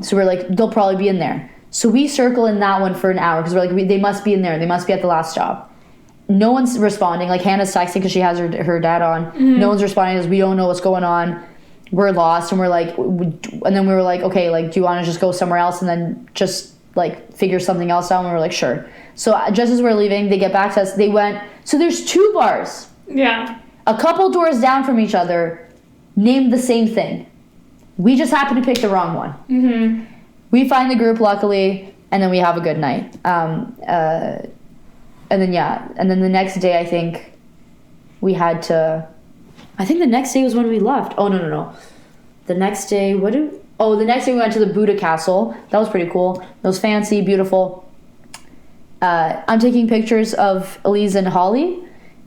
S1: So we're like, they'll probably be in there. So we circle in that one for an hour, because we're like, they must be in there. They must be at the last stop. No one's responding. Like, Hannah's texting because she has her dad on. No one's responding because we don't know what's going on. We're lost, and we're like, and then we were like, okay, like, do you want to just go somewhere else and then just like figure something else out? And we were like, sure. So just as we're leaving, they get back to us. They went, so there's two bars. Yeah. A couple doors down from each other, named the same thing. We just happened to pick the wrong one. We find the group, luckily, and then we have a good night. And then the next day, I think we had to. I think the next day was when we left. Oh no. The next day, the next day we went to the Buddha Castle. That was pretty cool. It was fancy, beautiful. I'm taking pictures of Elise and Holly,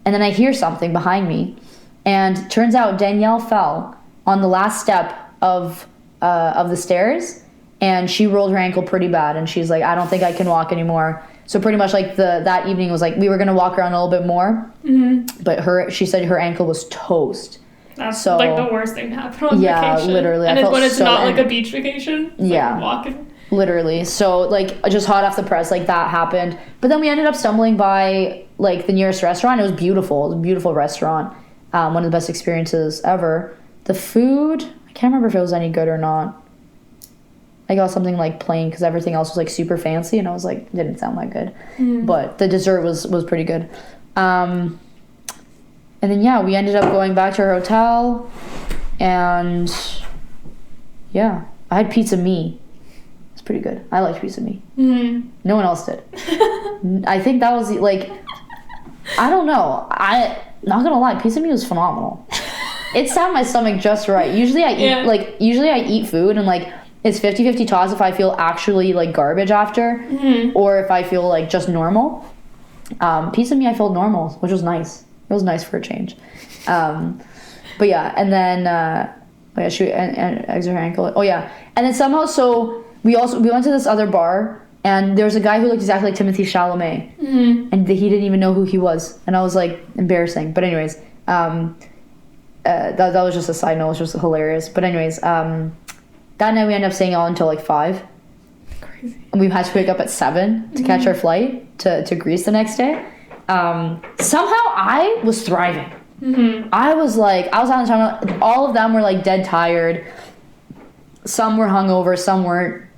S1: and then I hear something behind me, and turns out Danielle fell on the last step of the stairs, and she rolled her ankle pretty bad, and she's like, I don't think I can walk anymore. So pretty much like that evening was like, we were gonna walk around a little bit more, but she said her ankle was toast.
S2: That's like the worst thing to happen on vacation.
S1: Yeah, literally.
S2: And it's when it's not like a beach vacation. It's like walking.
S1: Literally. So, like, just hot off the press, like, that happened. But then we ended up stumbling by, like, the nearest restaurant. It was beautiful. It was a beautiful restaurant. One of the best experiences ever. The food, I can't remember if it was any good or not. I got something, like, plain because everything else was, like, super fancy. And I was like, it didn't sound that good. But the dessert was pretty good. And then, yeah, we ended up going back to our hotel. And, yeah, I had pizza me. Pretty good. I liked pizza me. No one else did. I think that was like, I don't know. Not gonna lie, pizza me was phenomenal. It sat my stomach just right. Usually I eat food and like it's 50-50 toss if I feel actually like garbage after or if I feel like just normal. Pizza me I felt normal, which was nice. It was nice for a change. But yeah, and then and eggs or ankle. Oh yeah, and then somehow we went to this other bar and there was a guy who looked exactly like Timothée Chalamet and he didn't even know who he was and I was like embarrassing. But anyways, that was just a side note, which was hilarious. But anyways, that night we ended up staying on until like 5.
S2: Crazy. And
S1: we had to wake up at 7 to catch our flight to Greece the next day. Somehow I was thriving. I was on the time. All of them were like dead tired. Some were hungover, some weren't.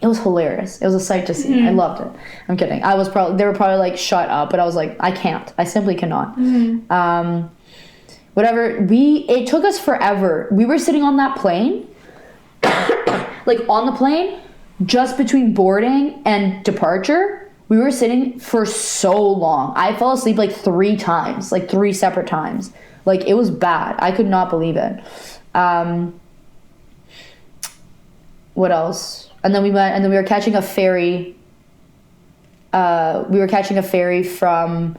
S1: It was hilarious. It was a sight to see. I loved it. I'm kidding. They were probably like, shut up, but I was like, I can't. I simply cannot. Whatever. It took us forever. We were sitting on that plane, like on the plane, just between boarding and departure. We were sitting for so long. I fell asleep like 3 times, like 3 separate times. Like it was bad. I could not believe it. What else? And then we were catching a ferry. We were catching a ferry from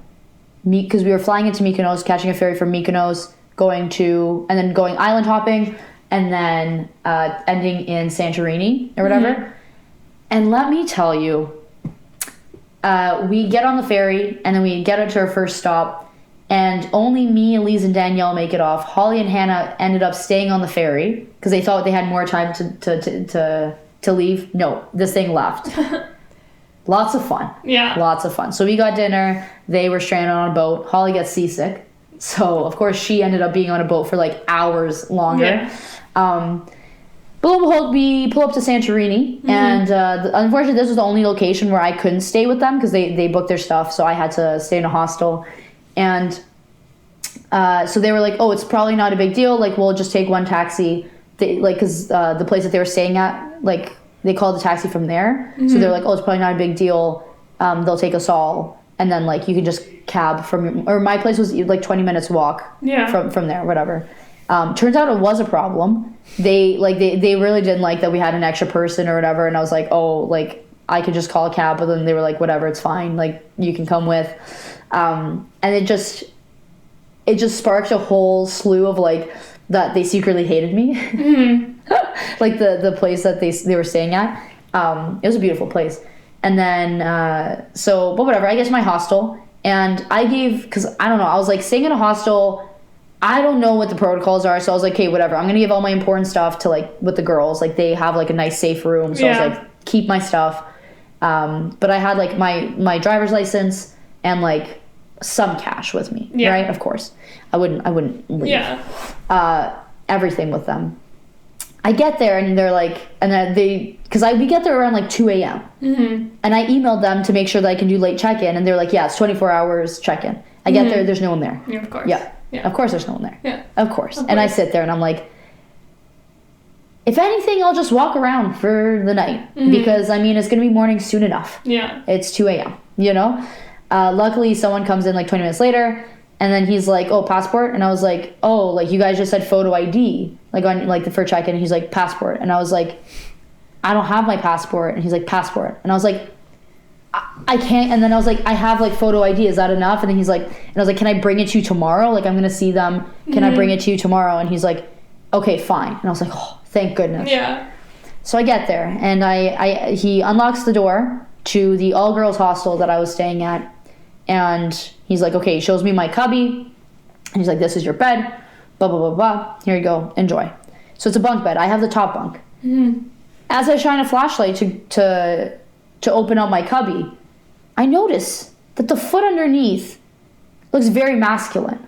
S1: because we were flying into Mykonos, catching a ferry from Mykonos, going island hopping, and then ending in Santorini or whatever. And let me tell you, we get on the ferry and then we get up to our first stop, and only me, Elise, and Danielle make it off. Holly and Hannah ended up staying on the ferry because they thought they had more time to leave. No, this thing left. Lots of fun. Yeah. Lots of fun. So we got dinner. They were stranded on a boat. Holly gets seasick. So, of course, she ended up being on a boat for, like, hours longer. Yeah. But lo and behold, we pull up to Santorini. And unfortunately, this was the only location where I couldn't stay with them because they booked their stuff. So I had to stay in a hostel. And so they were like, oh, it's probably not a big deal. Like, we'll just take one taxi. Because the place that they were staying at, like, they called the taxi from there. So they're like, oh, it's probably not a big deal. They'll take us all. And then, like, you can just cab or my place was, like, 20 minutes walk from there, whatever. Turns out it was a problem. They really didn't like that we had an extra person or whatever. And I was like, oh, like, I could just call a cab. But then they were like, whatever, it's fine. Like, you can come with. And it just sparked a whole slew of, like, that they secretly hated me. Like the place that they were staying at. It was a beautiful place. And then but whatever, I get to my hostel and I gave, because I don't know, I was like, staying in a hostel, I don't know what the protocols are, so I was like, okay, whatever, I'm gonna give all my important stuff to, like, with the girls, like, they have, like, a nice safe room, so I was like, keep my stuff. But I had, like, my driver's license and, like, some cash with me, right? Of course, I wouldn't leave everything with them. I get there and they're like, and then we get there around like 2 a.m. And I emailed them to make sure that I can do late check-in, and they're like, yeah, it's 24 hours check-in. I get there, there's no one there.
S2: Yeah, of course.
S1: Yeah, of course there's no one there.
S2: Yeah,
S1: of course. And I sit there and I'm like, if anything, I'll just walk around for the night because I mean it's gonna be morning soon enough. Yeah, it's 2 a.m. You know. Luckily, someone comes in like 20 minutes later. And then he's like, oh, passport? And I was like, oh, like, you guys just said photo ID, like, on, like, the first check-in. And he's like, passport. And I was like, I don't have my passport. And he's like, passport. And I was like, I can't. And then I was like, I have, like, photo ID. Is that enough? And then he's like, and I was like, can I bring it to you tomorrow? Like, I'm going to see them. Can I bring it to you tomorrow? And he's like, okay, fine. And I was like, oh, thank goodness. Yeah. So I get there. And he unlocks the door to the all-girls hostel that I was staying at. And he's like, okay, he shows me my cubby. And he's like, this is your bed. Blah, blah, blah, blah. Here you go. Enjoy. So it's a bunk bed. I have the top bunk. as I shine a flashlight to open up my cubby, I notice that the foot underneath looks very masculine.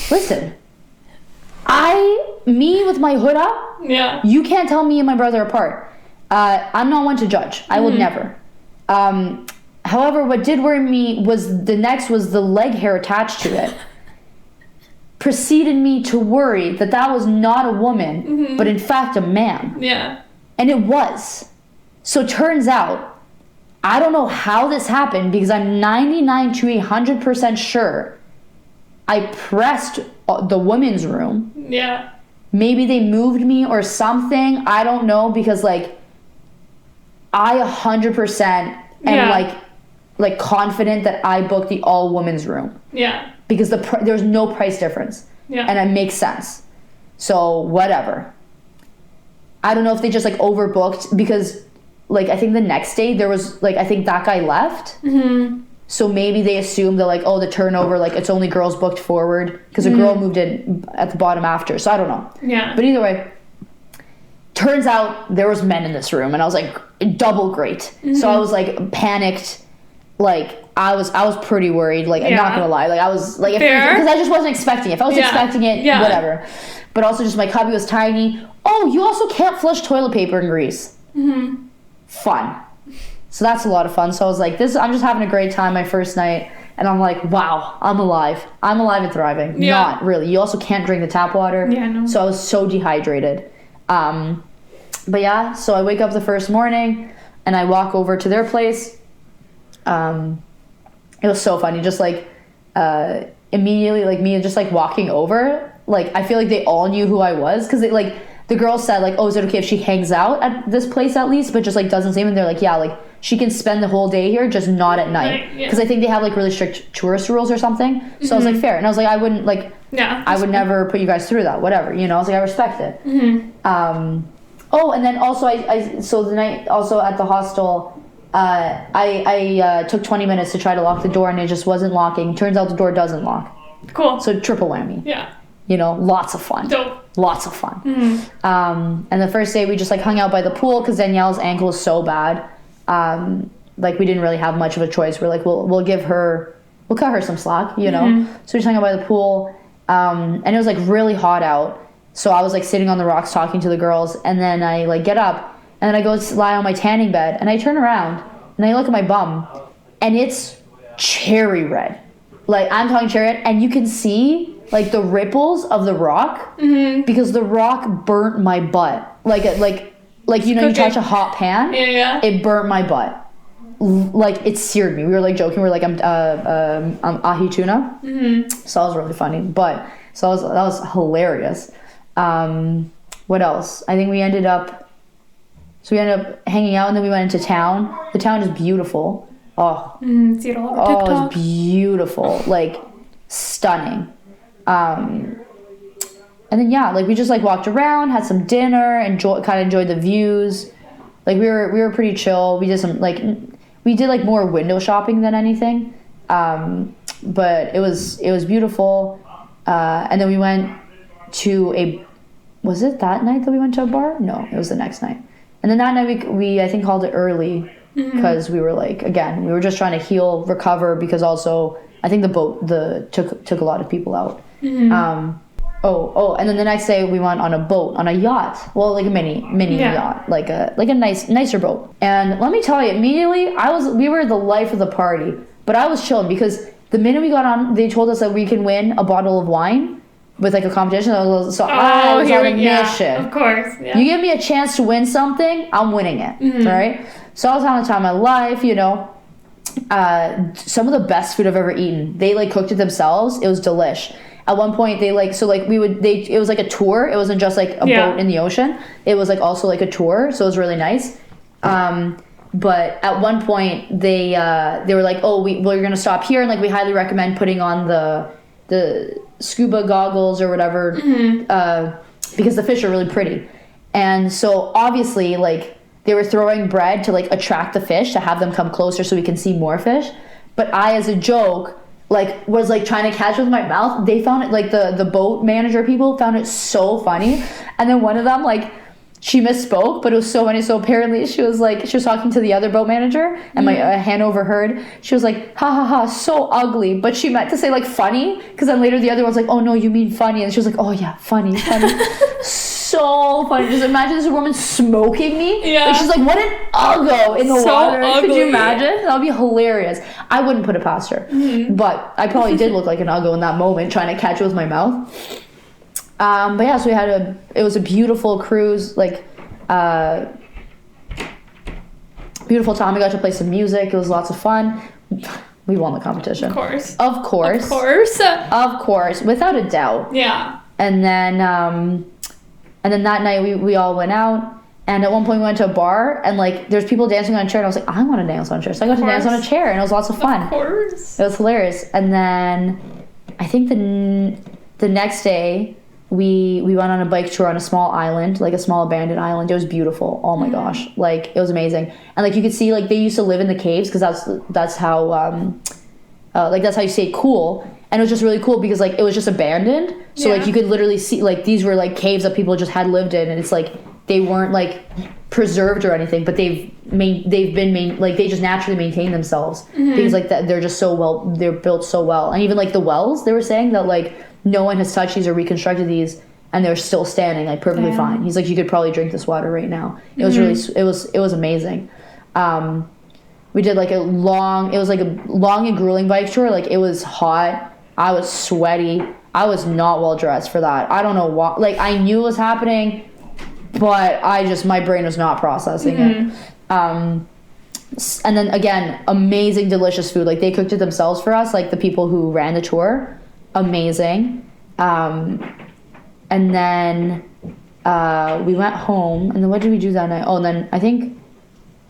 S1: Listen, me with my hood up, you can't tell me and my brother apart. I'm not one to judge. I will never. However, what did worry me was the leg hair attached to it. Preceded me to worry that was not a woman, but in fact a man.
S2: Yeah.
S1: And it was. So turns out, I don't know how this happened because I'm 99 to 100% sure I pressed the women's room.
S2: Yeah.
S1: Maybe they moved me or something. I don't know because like I 100% am like confident that I booked the all women's room.
S2: Yeah.
S1: Because there's no price difference.
S2: Yeah.
S1: And it makes sense. So whatever. I don't know if they just like overbooked because like I think the next day there was like I think that guy left. So maybe they assumed that like, oh, the turnover, like it's only girls booked forward because a girl moved in at the bottom after. So I don't know.
S2: Yeah.
S1: But either way, turns out there was men in this room and I was like double great. So I was like panicked. Like I was pretty worried. Like I'm not gonna lie. Like I was like because I just wasn't expecting it. If I was expecting it, whatever. But also just my cubby was tiny. Oh, you also can't flush toilet paper in Greece. Fun. So that's a lot of fun. So I was like, I'm just having a great time my first night. And I'm like, wow, I'm alive. I'm alive and thriving. Yeah. Not really. You also can't drink the tap water. Yeah, no. So I was so dehydrated. But yeah, so I wake up the first morning and I walk over to their place. It was so funny. Just like immediately, like me just like walking over, like I feel like they all knew who I was because like the girl said like, oh, is it okay if she hangs out at this place at least, but just like doesn't see him? And they're like, yeah, like she can spend the whole day here, just not at night, because I think they have like really strict tourist rules or something. So I was like, fair, and I was like, I wouldn't like, I would never put you guys through that, whatever, you know. I was like, I respect it. Oh, and then also so the night also at the hostel, I took 20 minutes to try to lock the door and it just wasn't locking. Turns out the door doesn't lock. Cool. So triple whammy. Yeah. You know, lots of fun. Dope. Lots of fun. And the first day we just like hung out by the pool because Danielle's ankle is so bad. Like we didn't really have much of a choice. We're like, we'll cut her some slack, you know? So we just hung out by the pool. And it was like really hot out. So I was like sitting on the rocks talking to the girls, and then I like get up and then I go lie on my tanning bed and I turn around and I look at my bum and it's cherry red. Like I'm talking cherry red, and you can see like the ripples of the rock because the rock burnt my butt. Like you know, you touch a hot pan, it burnt my butt. Like it seared me. We were like joking. We were like, I'm ahi tuna. So that was really funny. But so that was hilarious. What else? I think we ended up hanging out, and then we went into town. The town is beautiful. See it all over TikTok. It's beautiful, like stunning. And then like we just like walked around, had some dinner, enjoyed the views. Like we were pretty chill. We did some we did more window shopping than anything. But it was beautiful. And then we went to was it that night that we went to a bar? No, it was the next night. And then that night we I think called it early because we were like, again, we were just trying to heal, recover, because also I think the boat took a lot of people out. And then the next day we went on a boat, on a yacht. Well, like a mini yacht, like a nicer boat. And let me tell you, immediately we were the life of the party, but I was chilling because the minute we got on, they told us that we can win a bottle of wine with like a competition. I was on a mission. Yeah, of course. Yeah. You give me a chance to win something, I'm winning it. Right? So I was having the time of my life, you know. Some of the best food I've ever eaten. They like cooked it themselves. It was delish. At one point they it was like a tour. It wasn't just like a boat in the ocean. It was like also like a tour. So it was really nice. But at one point they were like, oh, we're gonna stop here, and like we highly recommend putting on the scuba goggles or whatever, because the fish are really pretty. And so obviously like they were throwing bread to like attract the fish, to have them come closer so we can see more fish. But I, as a joke, like was like trying to catch it with my mouth. They found it, like the boat manager people found it so funny. And then one of them like she misspoke, but it was so funny. So apparently she was talking to the other boat manager, and my hand overheard. She was like, ha ha ha, so ugly. But she meant to say like funny, because then later the other one's like, oh no, you mean funny. And she was like, oh yeah, funny. So funny. Just imagine this woman smoking me.
S2: Yeah.
S1: Like, she's like, what an uggo in the water.
S2: Ugly.
S1: Could you imagine? That would be hilarious. I wouldn't put it past her. But I probably did look like an uggo in that moment, trying to catch it with my mouth. But yeah, so it was a beautiful cruise, like, beautiful time. We got to play some music. It was lots of fun. We won the competition.
S2: Of course.
S1: Of course.
S2: Of course.
S1: Of course. Without a doubt.
S2: Yeah.
S1: And then that night we all went out. And at one point we went to a bar, and like there's people dancing on a chair, and I was like, I want to dance on a chair. So I got to dance on a chair, and it was lots of fun.
S2: Of course.
S1: It was hilarious. And then I think the next day we went on a bike tour on a small island, like a small abandoned island. It was beautiful. Oh my gosh, like it was amazing. And like you could see, like they used to live in the caves, because that's how that's how you stay cool. And it was just really cool because like it was just abandoned, so like you could literally see like these were like caves that people just had lived in, and it's like they weren't like preserved or anything, but they just naturally maintain themselves, because like that they're just so well, they're built so well. And even like the wells, they were saying that like no one has touched these or reconstructed these, and they're still standing like perfectly fine. He's like, you could probably drink this water right now. It was really, it was amazing. We did like a long and grueling bike tour. Like it was hot. I was sweaty. I was not well dressed for that. I don't know why. Like I knew it was happening, but my brain was not processing it. And then again, amazing, delicious food. Like they cooked it themselves for us. Like the people who ran the tour, amazing. And then we went home. And then what did we do that night? Oh, and then I think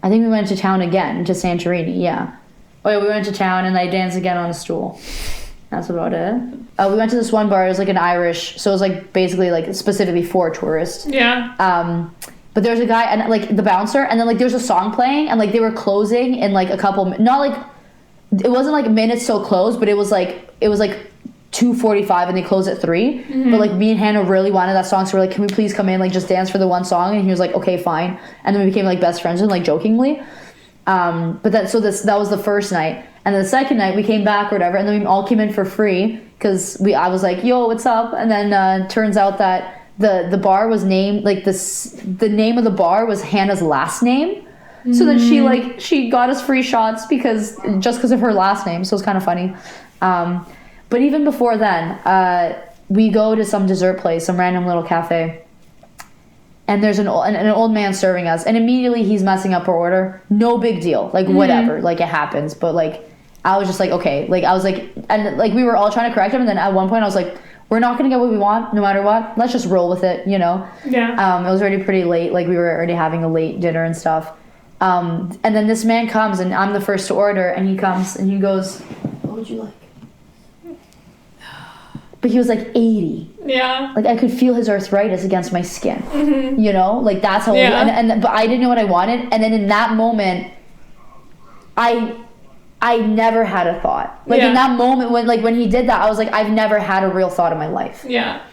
S1: we went to town again, to Santorini. Yeah. Oh yeah, we went to town and I danced again on a stool. That's about it. We went to this one bar. It was like an Irish, so it was like basically like specifically for tourists.
S2: Yeah.
S1: But there was a guy, and like the bouncer, and then like there's a song playing, and like they were closing in like a couple, not like, it wasn't like minutes till close, but it was like 2:45 and they closed at 3. But like me and Hannah really wanted that song, so we're like, can we please come in, like just dance for the one song? And he was like, okay, fine. And then we became like best friends, and like jokingly. But that was the first night. And then the second night we came back or whatever, and then we all came in for free because I was like, yo, what's up? And then turns out that the bar was named, like the name of the bar was Hannah's last name. So then she got us free shots because of her last name. So it was kind of funny. But even before then, we go to some dessert place, some random little cafe. And there's an old man serving us, and immediately he's messing up our order. No big deal, like whatever, like it happens. But like, I was just like, okay, like I was like, and like we were all trying to correct him, and then at one point I was like, we're not gonna get what we want, no matter what. Let's just roll with it, you know?
S2: Yeah.
S1: It was already pretty late, like we were already having a late dinner and stuff. And then this man comes, and I'm the first to order, and he comes and he goes, "What would you like?" But he was like 80.
S2: Yeah.
S1: Like I could feel his arthritis against my skin. You know, like that's how.
S2: Yeah.
S1: And but I didn't know what I wanted. And then in that moment, I never had a thought. Like in that moment when he did that, I was like, I've never had a real thought in my life.
S2: Yeah.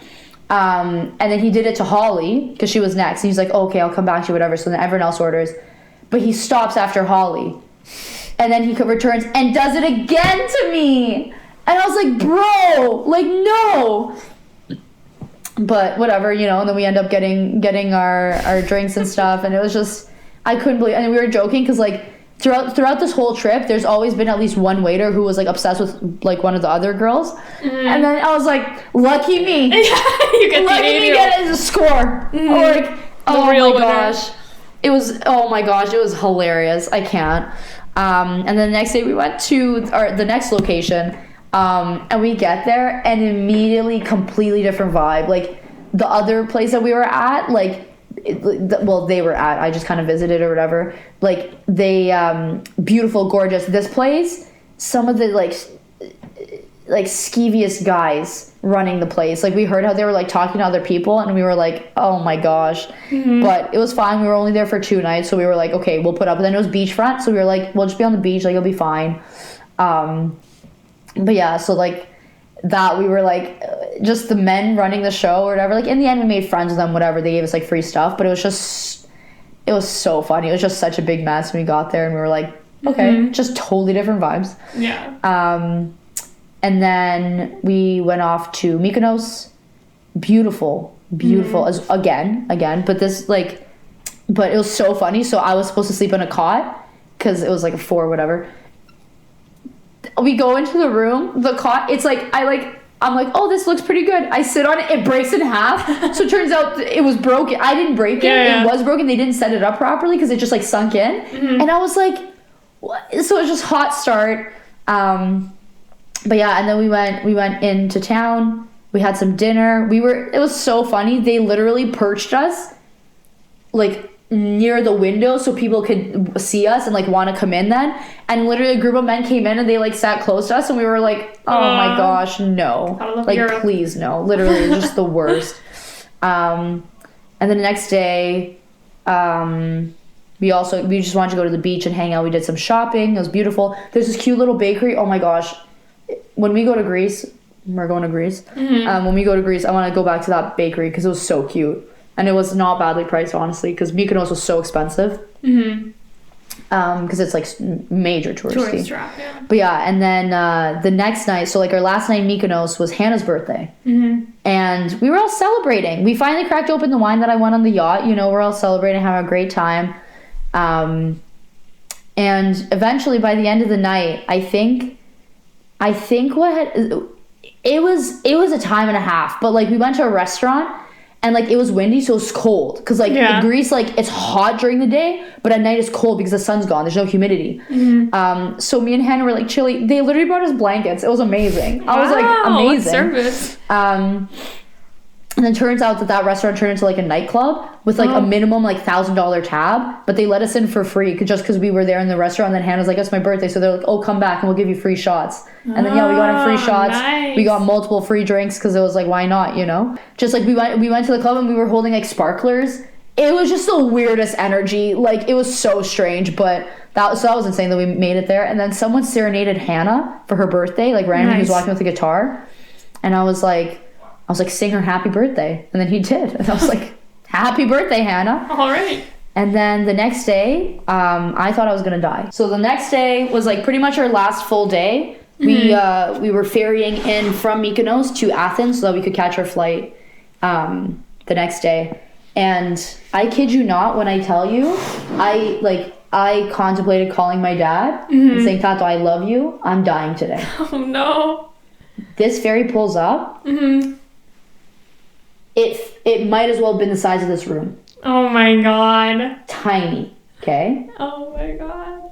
S1: And then he did it to Holly because she was next. And he's like, okay, I'll come back to you, whatever. So then everyone else orders, but he stops after Holly, and then he returns and does it again to me. And I was like, bro, like, no. But whatever, you know, and then we end up getting our drinks and stuff. And it was just, I couldn't believe, and we were joking because, like, throughout this whole trip, there's always been at least one waiter who was, like, obsessed with, like, one of the other girls. And then I was like, lucky me.
S2: You get
S1: lucky me get it as a score. Like, oh my gosh. It was, oh my gosh, it was hilarious. I can't. And then the next day we went to the next location. And we get there and immediately completely different vibe. Like the other place that we were at, like, they were at, I just kind of visited or whatever. Like they, beautiful, gorgeous. This place, some of the like skeeviest guys running the place. Like we heard how they were like talking to other people, and we were like, oh my gosh. But it was fine. We were only there for 2 nights, so we were like, okay, we'll put up. And then it was beachfront, so we were like, we'll just be on the beach. Like it'll be fine. But yeah, so like that, we were like, just the men running the show or whatever. Like, in the end, we made friends with them, whatever. They gave us, like, free stuff. But it was so funny. It was just such a big mess when we got there. And we were like, okay, just totally different vibes.
S2: Yeah.
S1: And then we went off to Mykonos. Beautiful. As again. But but it was so funny. So I was supposed to sleep on a cot because it was like a 4 or whatever. We go into the room, the cot, it's like, I'm like, oh, this looks pretty good. I sit on it, it breaks in half. So it turns out it was broken. I didn't break it. It was broken. They didn't set it up properly because it just like sunk in. And I was like, what? So it was just hot start. But yeah, and then we went into town. We had some dinner. It was so funny. They literally perched us like near the window so people could see us and like want to come in then. And literally a group of men came in and they like sat close to us and we were like, oh my gosh, no. Like, Europe. Please no. Literally, it was just the worst. And then the next day, we just wanted to go to the beach and hang out. We did some shopping. It was beautiful. There's this cute little bakery. Oh my gosh. When we go to Greece, we're going to Greece. When we go to Greece, I want to go back to that bakery because it was so cute. And it was not badly priced, honestly, because Mykonos was so expensive. Because it's like major touristy.
S2: Trap, yeah.
S1: But yeah, and then the next night, so like our last night in Mykonos was Hannah's birthday. And we were all celebrating. We finally cracked open the wine that I won on the yacht. You know, we're all celebrating, having a great time. And eventually by the end of the night, I think it was a time and a half, but like we went to a restaurant and like it was windy, so it was cold because like in Greece, like it's hot during the day, but at night it's cold because the sun's gone, there's no humidity. So me and Hannah were like chilly. They literally brought us blankets. It was amazing. I was like, amazing
S2: service.
S1: And then turns out that restaurant turned into like a nightclub with like a minimum like $1,000 tab, but they let us in for free just because we were there in the restaurant. And then Hannah's like, it's my birthday, so they're like, oh, come back and we'll give you free shots. And then we got in free shots.
S2: Nice.
S1: We got multiple free drinks because it was like, why not, you know? Just like we went to the club and we were holding like sparklers. It was just the weirdest energy. Like, it was so strange, but that was insane that we made it there. And then someone serenaded Hannah for her birthday, like randomly. He was walking with a guitar, and I was like, sing her happy birthday. And then he did. And I was like, happy birthday, Hannah.
S2: All right.
S1: And then the next day, I thought I was going to die. So the next day was like pretty much our last full day. We were ferrying in from Mykonos to Athens so that we could catch our flight the next day. And I kid you not when I tell you, I contemplated calling my dad and saying, Tato, I love you. I'm dying today.
S2: Oh, no.
S1: This ferry pulls up. It might as well have been the size of this room.
S2: Oh my god.
S1: Tiny. Okay?
S2: Oh my god.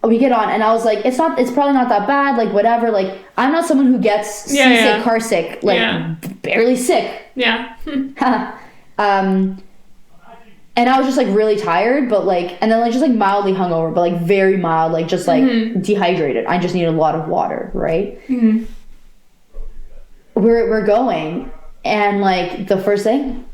S1: We get on and I was like, it's probably not that bad, like whatever. Like, I'm not someone who gets seasick, car sick, like barely sick.
S2: Yeah.
S1: And I was just like really tired, but like, and then like just like mildly hungover, but like very mild, like just like dehydrated. I just need a lot of water, right? We're going, and like the first thing,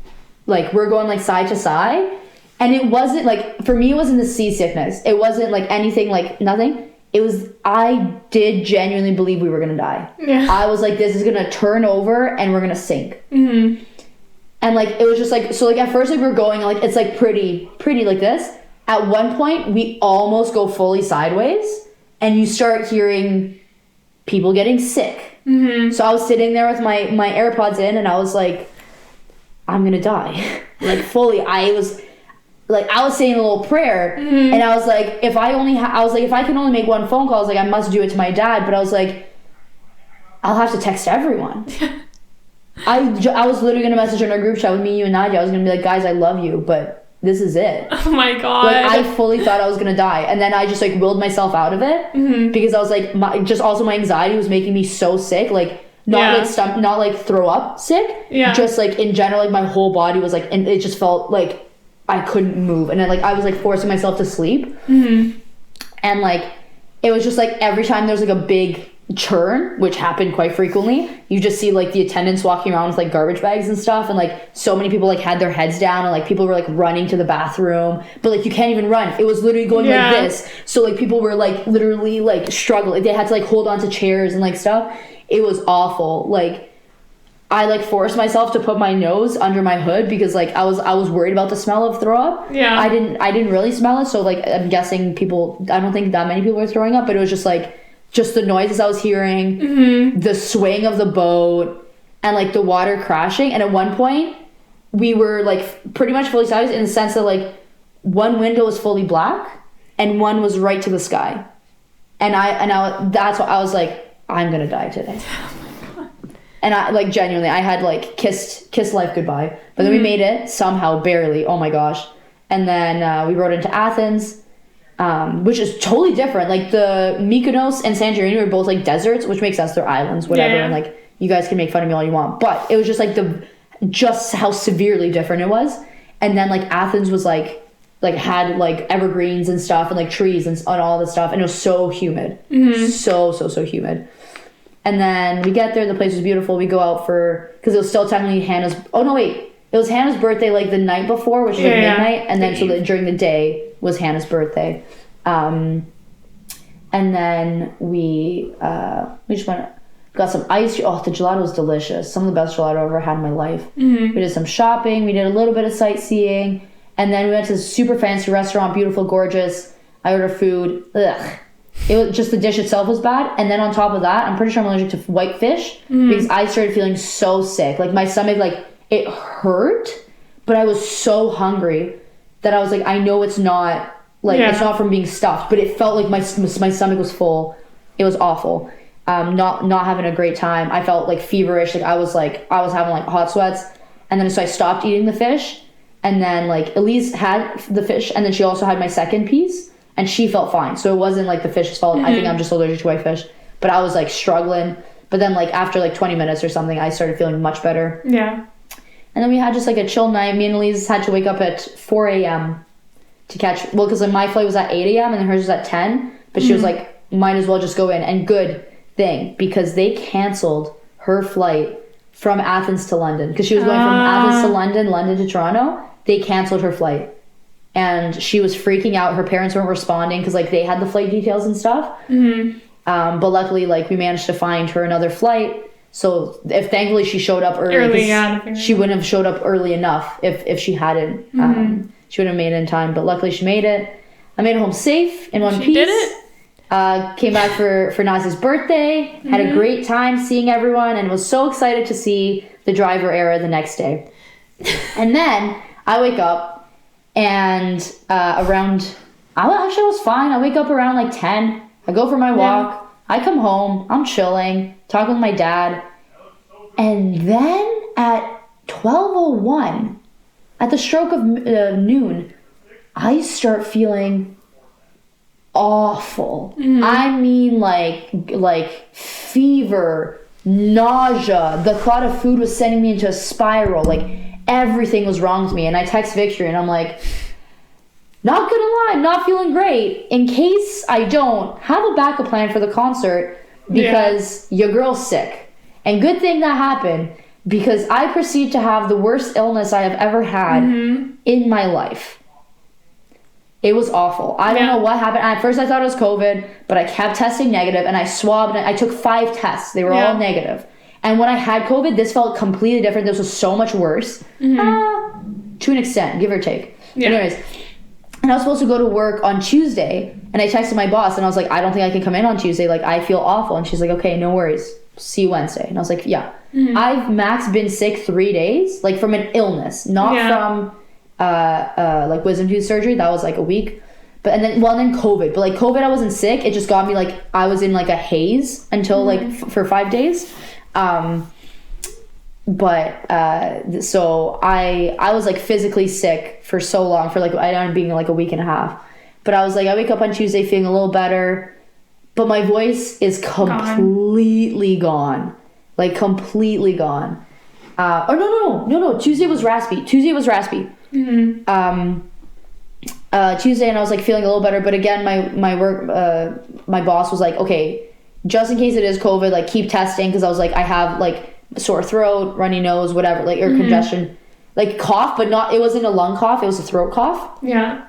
S1: like we're going like side to side, and it wasn't like, for me it wasn't the seasickness. It wasn't like anything, like nothing. It was, I did genuinely believe we were gonna die. Yeah. I was like, this is gonna turn over and we're gonna sink. And like, it was just like, so like at first like we're going like, it's like pretty like this. At one point we almost go fully sideways and you start hearing people getting sick. So I was sitting there with my AirPods in and I was like, I'm gonna die. Like fully, I was saying a little prayer and I was like, if I can only make one phone call, I was like, I must do it to my dad. But I was like, I'll have to text everyone. I was literally gonna message in our group chat with me, you and Nadia. I was gonna be like, guys, I love you, but this is it.
S2: Oh my god.
S1: Like, I fully thought I was gonna die, and then I just like willed myself out of it because I was like, my anxiety was making me so sick, like not like throw up sick, just like in general, like my whole body was like, and it just felt like I couldn't move, and then like I was like forcing myself to sleep, and like it was just like every time there was like a big churn, which happened quite frequently. You just see like the attendants walking around with like garbage bags and stuff, and like so many people like had their heads down, and like people were like running to the bathroom, but like you can't even run. It was literally going like this. So like people were like literally like struggling. They had to like hold on to chairs and like stuff. It was awful. Like I like forced myself to put my nose under my hood because like I was worried about the smell of throw up.
S2: Yeah.
S1: I didn't really smell it, so like I'm guessing I don't think that many people were throwing up, but it was just like the noises I was hearing, the swaying of the boat, and like the water crashing. And at one point we were like pretty much fully sighted in the sense that like one window was fully black and one was right to the sky. And I that's what I was like, I'm gonna die today. And I like genuinely, I had like kissed life goodbye. But then we made it somehow, barely. Oh my gosh! And then we rode into Athens, which is totally different. Like the Mykonos and Santorini were both like deserts, which makes sense. They're islands, whatever. Yeah. And like you guys can make fun of me all you want, but it was just like just how severely different it was. And then like Athens was like had like evergreens and stuff and like trees and all this stuff, and it was so humid, so humid. And then we get there, the place was beautiful. We go out because it was still technically Hannah's... Oh, no, wait. It was Hannah's birthday, like, the night before, which was like midnight. And then, during the day was Hannah's birthday. And then we just got some ice... Oh, the gelato was delicious. Some of the best gelato I've ever had in my life. We did some shopping. We did a little bit of sightseeing. And then we went to this super fancy restaurant, beautiful, gorgeous. I ordered food. Ugh. It was just the dish itself was bad, and then on top of that, I'm pretty sure I'm allergic to white fish because I started feeling so sick. Like my stomach, like it hurt, but I was so hungry that I was like, I know it's not like it's not from being stuffed, but it felt like my stomach was full. It was awful. Not having a great time. I felt like feverish. Like I was having like hot sweats, and then so I stopped eating the fish, and then like Elise had the fish, and then she also had my second piece. And she felt fine. So it wasn't like the fish's fault. I think I'm just allergic to white fish. But I was like struggling. But then like after like 20 minutes or something, I started feeling much better.
S2: Yeah.
S1: And then we had just like a chill night. Me and Elise had to wake up at 4 a.m. to catch... Well, because like my flight was at 8 a.m. and then hers was at 10. But she was like, might as well just go in. And good thing. Because they canceled her flight from Athens to London. Because she was going from Athens to London, London to Toronto. They canceled her flight. And she was freaking out. Her parents weren't responding because like they had the flight details and stuff. But luckily, like we managed to find her another flight. So if thankfully she showed up early, she wouldn't have showed up early enough if she hadn't. She wouldn't have made it in time. But luckily she made it. I made it home safe in one piece. She did it. Came back for Naz's birthday. Had a great time seeing everyone, and was so excited to see the driver era the next day. And then I wake up. And I was fine. I wake up around like 10. I go for my walk. I come home. I'm chilling, talking with my dad. And then at 12:01, at the stroke of noon, I start feeling awful. I mean like fever, nausea. The thought of food was sending me into a spiral. Like everything was wrong with me. And I text Victory and I'm like, not gonna lie, not feeling great. In case I don't, have a backup plan for the concert because your girl's sick. And good thing that happened because I proceed to have the worst illness I have ever had in my life. It was awful. I don't know what happened. At first I thought it was COVID, but I kept testing negative and I swabbed and I took 5 tests. They were all negative. And when I had COVID, this felt completely different. This was so much worse. To an extent, give or take. Anyways, and I was supposed to go to work on Tuesday, and I texted my boss, and I was like, I don't think I can come in on Tuesday. Like, I feel awful. And she's like, okay, no worries. See you Wednesday. And I was like, yeah. I've max been sick 3 days, like from an illness, not from like wisdom tooth surgery. That was like a week. But then COVID. But like COVID, I wasn't sick. It just got me like, I was in like a haze until like for 5 days. So I was like physically sick for so long, for like I ended up being like a week and a half. But I was like, I wake up on Tuesday feeling a little better, but my voice is completely gone. Like completely gone. No. Tuesday was raspy. Tuesday, and I was like feeling a little better, but again, my work, my boss was like, okay, just in case it is COVID, like keep testing, because I was like, I have like sore throat, runny nose, whatever, like, or congestion, like cough, but not, it wasn't a lung cough, it was a throat cough.
S2: Yeah.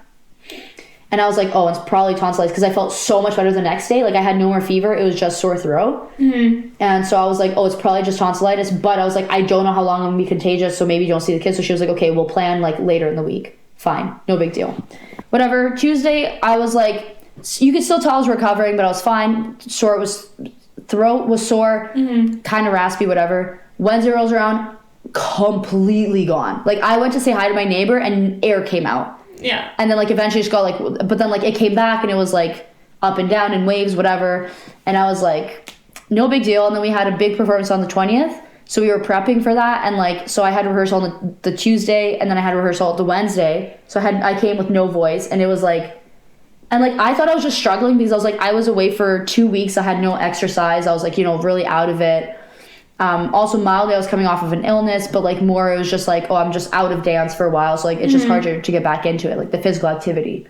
S1: And I was like, oh, it's probably tonsillitis, because I felt so much better the next day. Like I had no more fever, it was just sore throat. And so I was like, oh, it's probably just tonsillitis. But I was like, I don't know how long I'm gonna be contagious, so maybe you don't see the kids. So she was like, okay, we'll plan like later in the week. Fine, no big deal. Whatever. Tuesday, I was like, you could still tell I was recovering, but I was fine. Throat was sore, kind of raspy, whatever. Wednesday rolls around, completely gone. Like I went to say hi to my neighbor and air came out.
S2: Yeah.
S1: And then like eventually just got like, but then like it came back and it was like up and down in waves, whatever. And I was like, no big deal. And then we had a big performance on the 20th. So we were prepping for that. And like, so I had rehearsal on the Tuesday, and then I had rehearsal the Wednesday. So I came with no voice, and it was like, and like, I thought I was just struggling because I was like, I was away for 2 weeks. I had no exercise. I was like, really out of it. Also mildly, I was coming off of an illness, but like more, it was just like, oh, I'm just out of dance for a while. So like, it's just harder to get back into it, like the physical activity.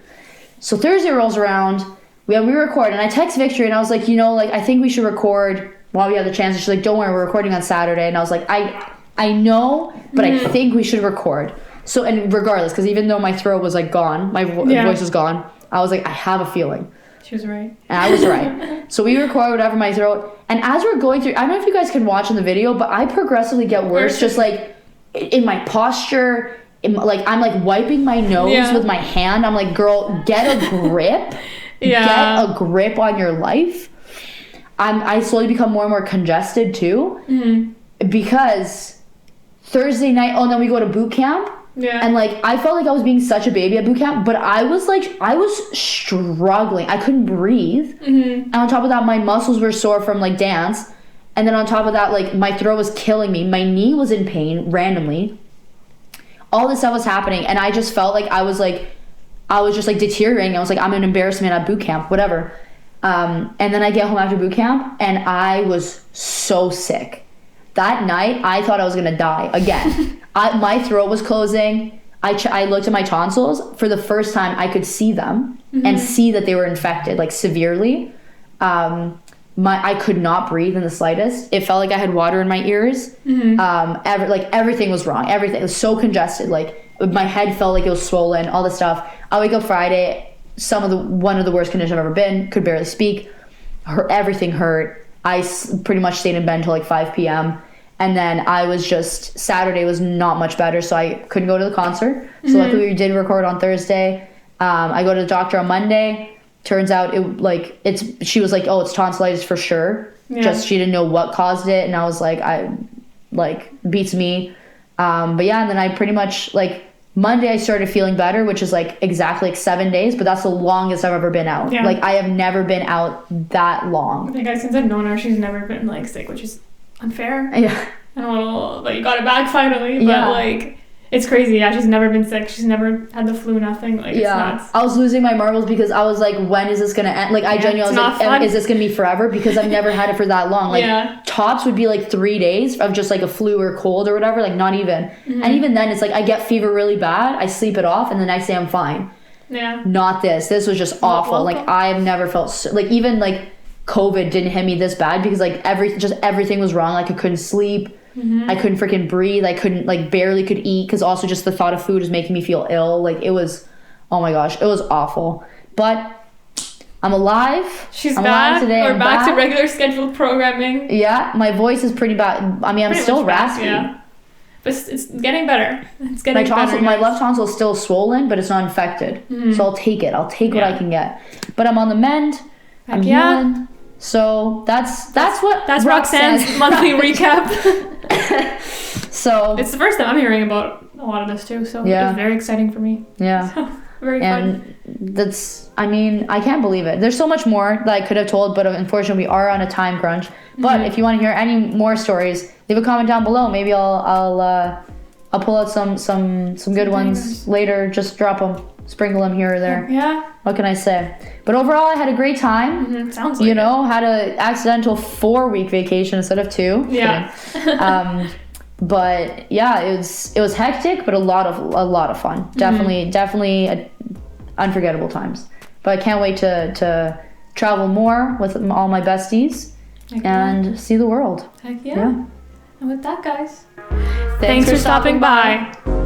S1: So Thursday rolls around, we record, and I text Victory, and I was like, like, I think we should record while we have the chance. And she's like, don't worry, we're recording on Saturday. And I was like, I know, but I think we should record. So, and regardless, because even though my throat was like gone, my voice was gone, I was like, I have a feeling.
S2: She was right. And
S1: I was right. So we record whatever my throat. And as we're going through, I don't know if you guys can watch in the video, but I progressively get worse. Just like in my posture, like I'm like wiping my nose with my hand. I'm like, girl, get a grip. Get a grip on your life. I slowly become more and more congested too. Because Thursday night, and then we go to boot camp. Yeah. And like I felt like I was being such a baby at boot camp, but I was struggling. I couldn't breathe. And on top of that, my muscles were sore from like dance. And then on top of that, like my throat was killing me. My knee was in pain randomly. All this stuff was happening, and I just felt like I was just like deteriorating. I was like, I'm an embarrassment at boot camp, whatever. And then I get home after boot camp, and I was so sick. That night, I thought I was gonna die again. My throat was closing. I looked at my tonsils. For the first time, I could see them and see that they were infected, like severely. I could not breathe in the slightest. It felt like I had water in my ears. Everything was wrong. Everything. It was so congested. Like my head felt like it was swollen. All this stuff. I wake up Friday. One of the worst conditions I've ever been. Could barely speak. Everything hurt. I pretty much stayed in bed until like 5 p.m. And then I was Saturday was not much better, so I couldn't go to the concert. So luckily we did record on Thursday. I go to the doctor on Monday. Turns out she was like, oh, it's tonsillitis for sure. Yeah. Just she didn't know what caused it. And I was like, beats me. But yeah, and then I pretty much Monday I started feeling better, which is like exactly like 7 days, but that's the longest I've ever been out. Yeah. Like I have never been out that long.
S2: I think since I've known her, she's never been like sick, which is unfair.
S1: Yeah.
S2: I don't know, but you got it back finally. But like, it's crazy. Yeah, she's never been sick. She's never had the flu, nothing. Like, it's nuts.
S1: I was losing my marbles because I was like, when is this gonna end? Like, I genuinely was like, is this gonna be forever? Because I've never had it for that long. Like, tops would be like 3 days of just like a flu or cold or whatever. Like, not even. And even then, it's like I get fever really bad. I sleep it off, and the next day I'm fine. Yeah. Not this. This was just awful. Like, I have never felt even like COVID didn't hit me this bad because like everything was wrong. Like I couldn't sleep. I couldn't freaking breathe. I couldn't barely could eat because also just the thought of food was making me feel ill. Like it was, oh my gosh, it was awful. But I'm alive.
S2: I'm alive today. We're back to regular scheduled programming.
S1: Yeah, my voice is pretty bad. I mean, I'm still raspy.
S2: Yeah. But it's getting better. It's getting better.
S1: My left tonsil is still swollen, but it's not infected. So I'll take it. I'll take what I can get. But I'm on the mend. I'm healing. So that's
S2: Roxanne's monthly recap.
S1: So
S2: it's the first time I'm hearing about a lot of this too. So it's very exciting for me.
S1: Yeah.
S2: So, very fun.
S1: And I can't believe it. There's so much more that I could have told, but unfortunately we are on a time crunch. But if you want to hear any more stories, leave a comment down below. Maybe I'll pull out some good ones later. Just drop them. Sprinkle them here or there.
S2: Yeah.
S1: What can I say? But overall, I had a great time.
S2: Sounds like
S1: had an accidental 4-week vacation instead of 2.
S2: Yeah.
S1: But yeah, it was hectic, but a lot of fun. Definitely unforgettable times. But I can't wait to travel more with all my besties. and see the world.
S2: Heck yeah. And with that, guys,
S1: thanks for stopping by.